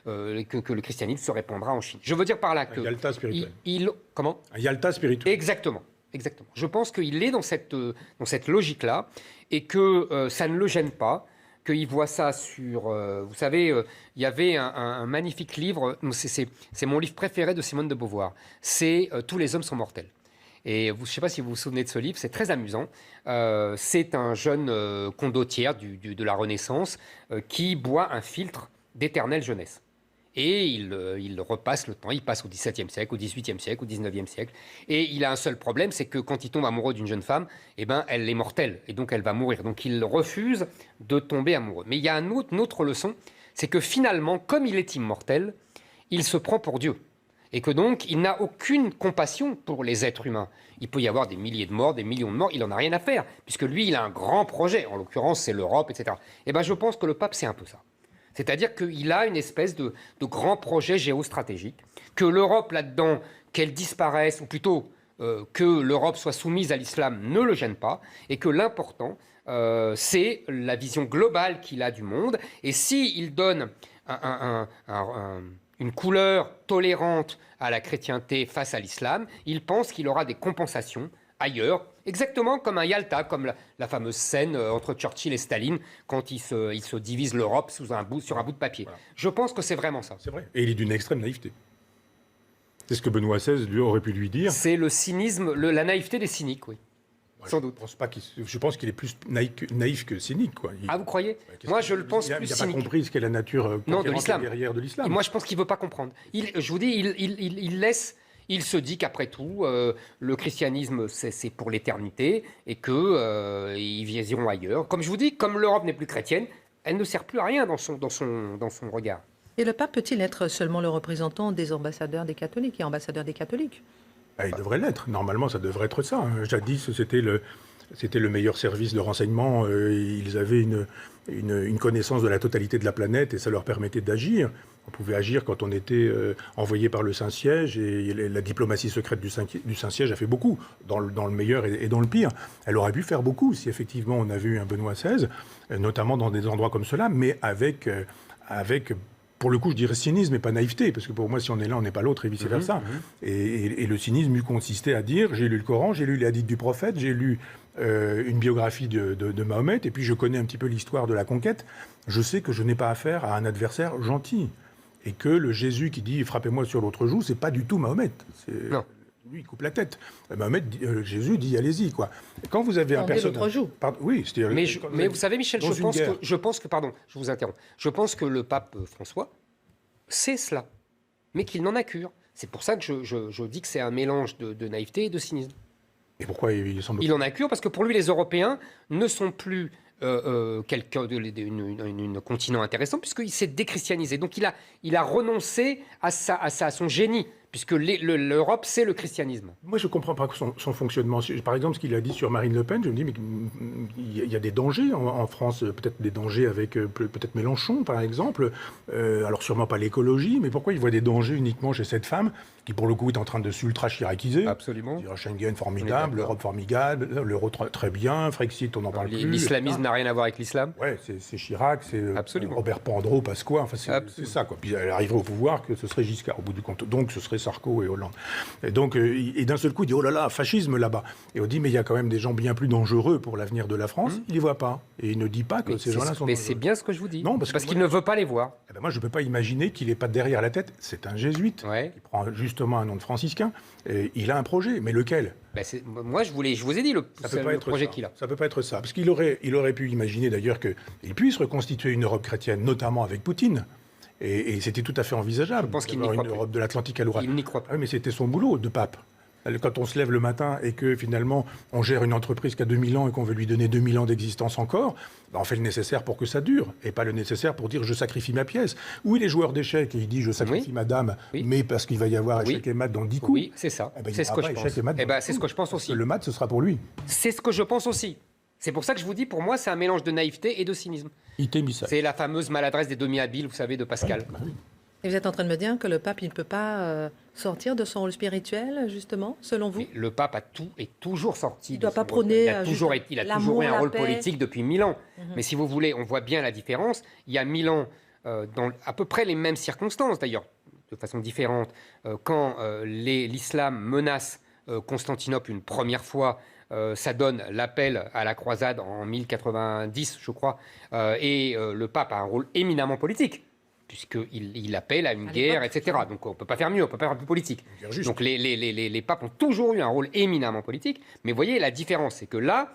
que le christianisme se répandra en Chine. Je veux dire par là que... Un Yalta spirituel. Comment ? Un Yalta spirituel. Exactement. Exactement. Je pense qu'il est dans cette logique-là et que ça ne le gêne pas, qu'il voit ça sur... vous savez, il y avait un magnifique livre, c'est mon livre préféré de Simone de Beauvoir, c'est « Tous les hommes sont mortels ». Et je ne sais pas si vous vous souvenez de ce livre, c'est très amusant. C'est un jeune condottière de la Renaissance qui boit un filtre d'éternelle jeunesse. Et il repasse le temps, il passe au XVIIe siècle, au XVIIIe siècle, au XIXe siècle. Et il a un seul problème, c'est que quand il tombe amoureux d'une jeune femme, eh ben, elle est mortelle, et donc elle va mourir. Donc il refuse de tomber amoureux. Mais il y a une autre leçon, c'est que finalement, comme il est immortel, il se prend pour Dieu. Et que donc, il n'a aucune compassion pour les êtres humains. Il peut y avoir des milliers de morts, des millions de morts, il n'en a rien à faire, puisque lui, il a un grand projet, en l'occurrence, c'est l'Europe, etc. Et ben, je pense que le pape, c'est un peu ça. C'est-à-dire qu'il a une espèce de grand projet géostratégique, que l'Europe, là-dedans, qu'elle disparaisse, ou plutôt que l'Europe soit soumise à l'islam, ne le gêne pas, et que l'important, c'est la vision globale qu'il a du monde. Et s'il donne une couleur tolérante à la chrétienté face à l'islam, il pense qu'il aura des compensations ailleurs, exactement comme un Yalta, comme la fameuse scène entre Churchill et Staline, quand ils se divisent l'Europe sur un bout de papier. Voilà. Je pense que c'est vraiment ça. C'est vrai. Et il est d'une extrême naïveté. C'est ce que Benoît XVI lui aurait pu lui dire. C'est le cynisme, la naïveté des cyniques, oui. Sans doute. Je pense qu'il est plus naïf que cynique. Quoi. Ah, vous croyez ? Moi, je le pense plus cynique. Il n'a pas compris ce qu'est la nature guerrière de l'islam. Moi, je pense qu'il ne veut pas comprendre. Je vous dis, il laisse... Il se dit qu'après tout, le christianisme, c'est pour l'éternité et qu'ils iront ailleurs. Comme je vous dis, comme l'Europe n'est plus chrétienne, elle ne sert plus à rien dans son regard. Et le pape peut-il être seulement le représentant des ambassadeurs des catholiques et ambassadeurs des catholiques ? Il devrait l'être. Normalement, ça devrait être ça. Jadis, c'était le meilleur service de renseignement. Ils avaient une connaissance de la totalité de la planète et ça leur permettait d'agir. On pouvait agir quand on était envoyé par le Saint-Siège et la diplomatie secrète du Saint-Siège a fait beaucoup, dans le meilleur et dans le pire. Elle aurait pu faire beaucoup si effectivement on avait eu un Benoît XVI, notamment dans des endroits comme cela, mais avec pour le coup, je dirais cynisme et pas naïveté, parce que pour moi, si on est l'un, on n'est pas l'autre, et vice-versa. Et le cynisme lui consistait à dire, j'ai lu le Coran, j'ai lu les hadiths du prophète, j'ai lu une biographie de Mahomet, et puis je connais un petit peu l'histoire de la conquête, je sais que je n'ai pas affaire à un adversaire gentil. Et que le Jésus qui dit « frappez-moi sur l'autre joue », c'est pas du tout Mahomet. Non. lui, il coupe la tête. Jésus dit allez-y, quoi. Quand vous avez un personnage... l'autre joue. Oui, c'est-à-dire... Mais vous savez, Michel, je pense que, pardon, je vous interromps, je pense que le pape François sait cela, mais qu'il n'en a cure. C'est pour ça que je dis que c'est un mélange de naïveté et de cynisme. Et pourquoi il semble... Il en a cure parce que pour lui, les Européens ne sont plus quelqu'un d'un continent intéressant, puisqu'il s'est déchristianisé. Donc il a renoncé à son génie, puisque l'Europe, c'est le christianisme. Moi, je ne comprends pas son fonctionnement. Par exemple, ce qu'il a dit sur Marine Le Pen, je me dis, mais il y a des dangers en France, peut-être des dangers avec peut-être Mélenchon, par exemple. Alors, sûrement pas l'écologie, mais pourquoi il voit des dangers uniquement chez cette femme qui, pour le coup, est en train de s'ultra-chiraciser? Absolument. Schengen, formidable, l'Europe, formidable, l'euro, très bien, Frexit, on n'en parle plus. L'islamisme n'a rien à voir avec l'islam. Ouais, c'est Chirac, c'est Robert Pandreau, Pasqua, enfin, c'est ça, quoi. Puis elle arriverait au pouvoir que ce serait Giscard, au bout du compte. Donc, ce serait Sarko et Hollande. Et donc, d'un seul coup, il dit, oh là là, fascisme là-bas. Et on dit, mais il y a quand même des gens bien plus dangereux pour l'avenir de la France. Il ne les voit pas. Et il ne dit pas que ces gens-là sont Mais dangereux. c'est bien ce que je vous dis. Non, parce qu'il ne veut pas les voir. Eh ben moi, je ne peux pas imaginer qu'il n'ait pas derrière la tête. C'est un jésuite. Ouais. Il prend justement un nom de franciscain. Et il a un projet. Mais lequel? Moi, je vous ai dit le projet qu'il a. Ça ne peut pas être ça. Parce qu'il aurait pu imaginer d'ailleurs qu'il puisse reconstituer une Europe chrétienne, notamment avec Poutine. Et c'était tout à fait envisageable. Je pense qu'il n'y croit une Europe de l'Atlantique à l'Oural. Il n'y croit pas. Ah oui, mais c'était son boulot de pape. Quand on se lève le matin et que finalement on gère une entreprise qui a 2000 ans et qu'on veut lui donner 2000 ans d'existence encore, on fait le nécessaire pour que ça dure et pas le nécessaire pour dire je sacrifie ma pièce. Oui, les joueurs d'échecs, et il dit je sacrifie ma dame, mais parce qu'il va y avoir échec et mat dans 10 coups. Oui, c'est ça. C'est ce que je pense. C'est ce que je pense aussi. Le mat, ce sera pour lui. C'est ce que je pense aussi. C'est pour ça que je vous dis, pour moi, c'est un mélange de naïveté et de cynisme. C'est la fameuse maladresse des demi-habiles, vous savez, de Pascal. Oui. Et vous êtes en train de me dire que le pape, il ne peut pas sortir de son rôle spirituel, justement, selon vous? Mais le pape est toujours sorti. Il ne doit pas prôner. Il a toujours eu un rôle politique depuis 1000 ans. Mais si vous voulez, on voit bien la différence. Il y a 1000 ans, dans à peu près les mêmes circonstances, d'ailleurs, de façon différente, quand l'islam menace Constantinople une première fois, ça donne l'appel à la croisade en 1090, je crois, et le pape a un rôle éminemment politique, puisqu'il appelle à une guerre, etc. Donc on ne peut pas faire mieux, on ne peut pas faire plus politique. Donc les papes ont toujours eu un rôle éminemment politique, mais vous voyez, la différence, c'est que là,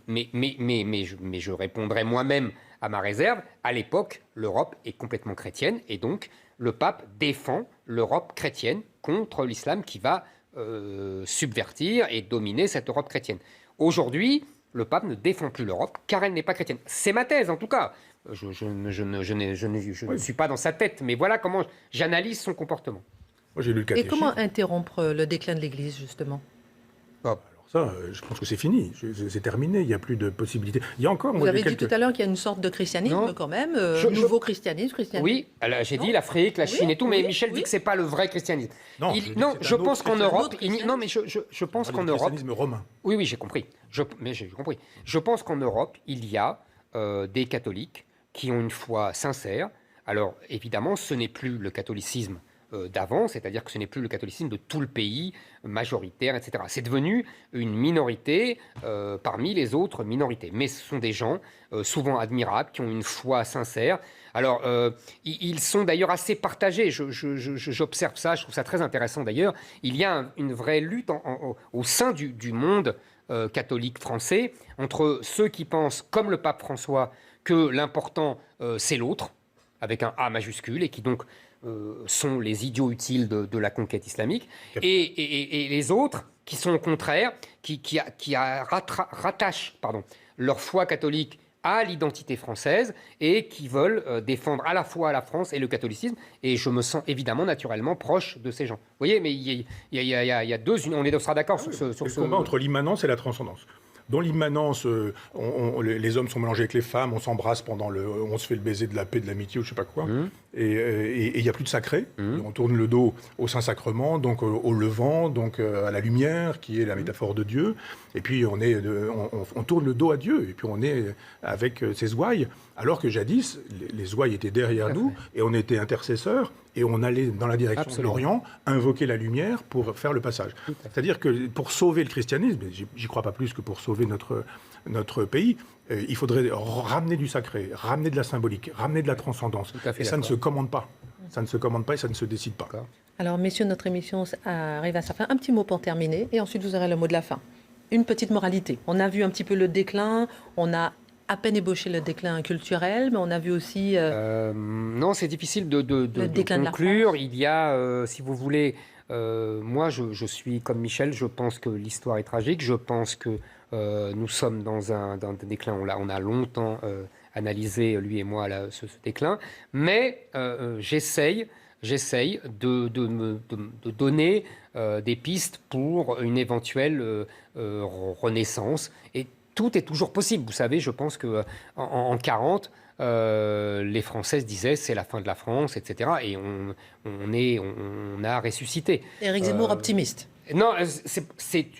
mais je répondrai moi-même à ma réserve, à l'époque, l'Europe est complètement chrétienne, et donc le pape défend l'Europe chrétienne contre l'islam qui va subvertir et dominer cette Europe chrétienne. Aujourd'hui, le pape ne défend plus l'Europe car elle n'est pas chrétienne. C'est ma thèse en tout cas. Je ne suis pas dans sa tête, mais voilà comment j'analyse son comportement. Moi, j'ai lu le Et catéchisme. comment interrompre le déclin de l'Église, justement? Alors ça, je pense que c'est fini, c'est terminé, il n'y a plus de possibilité. Il y a encore... Vous avez dit tout à l'heure qu'il y a une sorte de christianisme quand même, nouveau christianisme. Oui, j'ai dit l'Afrique, la Chine et tout, mais Michel dit que ce n'est pas le vrai christianisme. Non, je pense qu'en Europe... Non, mais je pense qu'en Europe... Le christianisme romain. Oui, j'ai compris. Je pense qu'en Europe, il y a des catholiques qui ont une foi sincère. Alors, évidemment, ce n'est plus le catholicisme d'avant, c'est-à-dire que ce n'est plus le catholicisme de tout le pays, majoritaire, etc. C'est devenu une minorité parmi les autres minorités. Mais ce sont des gens souvent admirables, qui ont une foi sincère. Alors, ils sont d'ailleurs assez partagés. J'observe ça, je trouve ça très intéressant d'ailleurs. Il y a une vraie lutte au sein du monde catholique français entre ceux qui pensent, comme le pape François, que l'important c'est l'autre, avec un A majuscule, et qui donc sont les idiots utiles de la conquête islamique, et les autres qui sont au contraire, qui rattachent leur foi catholique à l'identité française et qui veulent défendre à la fois la France et le catholicisme. Et je me sens évidemment naturellement proche de ces gens. Vous voyez, mais il y a deux... On sera d'accord sur ce combat entre l'immanence et la transcendance. Dans l'immanence, les hommes sont mélangés avec les femmes, on s'embrasse on se fait le baiser de la paix, de l'amitié ou je sais pas quoi. Et il n'y a plus de sacré. On tourne le dos au Saint-Sacrement, donc au levant, donc à la lumière, qui est la métaphore de Dieu. Et puis on tourne le dos à Dieu. Et puis on est avec ses ouailles. Alors que jadis, les ouailles étaient derrière nous et on était intercesseurs. Et on allait dans la direction de l'Orient, invoquer la lumière pour faire le passage. C'est-à-dire que pour sauver le christianisme, j'y crois pas plus que pour sauver notre pays, il faudrait ramener du sacré, ramener de la symbolique, ramener de la transcendance. Et ça ne se commande pas. Ça ne se commande pas et ça ne se décide pas. Alors, messieurs, notre émission arrive à sa fin. Un petit mot pour terminer, et ensuite vous aurez le mot de la fin. Une petite moralité. On a vu un petit peu le déclin, on a à peine ébauché le déclin culturel, mais on a vu aussi... Non, c'est difficile de conclure. Il y a, si vous voulez, moi je suis comme Michel, je pense que l'histoire est tragique, je pense que nous sommes dans un déclin, on a longtemps analysé, lui et moi, ce déclin, mais j'essaye de donner des pistes pour une éventuelle renaissance. Et tout est toujours possible. Vous savez, je pense qu'en 40, les Françaises disaient c'est la fin de la France, etc. Et on a ressuscité. Éric Zemmour optimiste. Non,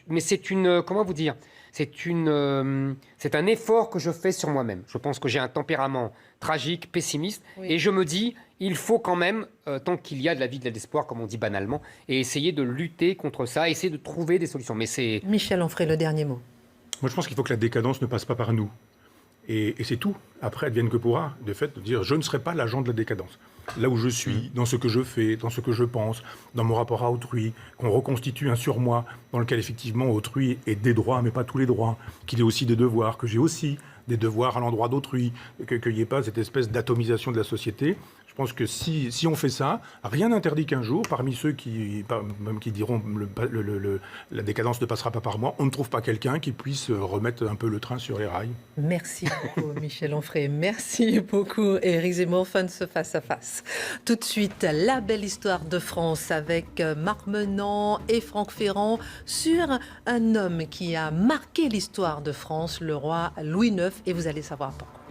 mais c'est une... Comment vous dire ? C'est un effort que je fais sur moi-même. Je pense que j'ai un tempérament tragique, pessimiste, oui. Et je me dis, il faut quand même, tant qu'il y a de la vie, de l'espoir, comme on dit banalement, et essayer de lutter contre ça, essayer de trouver des solutions. Mais c'est... Michel Onfray, le dernier mot. Moi, je pense qu'il faut que la décadence ne passe pas par nous. Et c'est tout. Après, advienne que pourra, de fait, de dire je ne serai pas l'agent de la décadence. Là où je suis, dans ce que je fais, dans ce que je pense, dans mon rapport à autrui, qu'on reconstitue un surmoi dans lequel effectivement autrui ait des droits, mais pas tous les droits, qu'il ait aussi des devoirs, que j'ai aussi des devoirs à l'endroit d'autrui, qu'il n'y ait pas cette espèce d'atomisation de la société. Je pense que si on fait ça, rien n'interdit qu'un jour, parmi ceux qui diront la décadence ne passera pas par moi, on ne trouve pas quelqu'un qui puisse remettre un peu le train sur les rails. Merci beaucoup Michel Onfray, merci beaucoup Éric Zemmour, fin de ce face-à-face. Tout de suite, la belle histoire de France avec Marc Menant et Franck Ferrand sur un homme qui a marqué l'histoire de France, le roi Louis IX, et vous allez savoir pourquoi.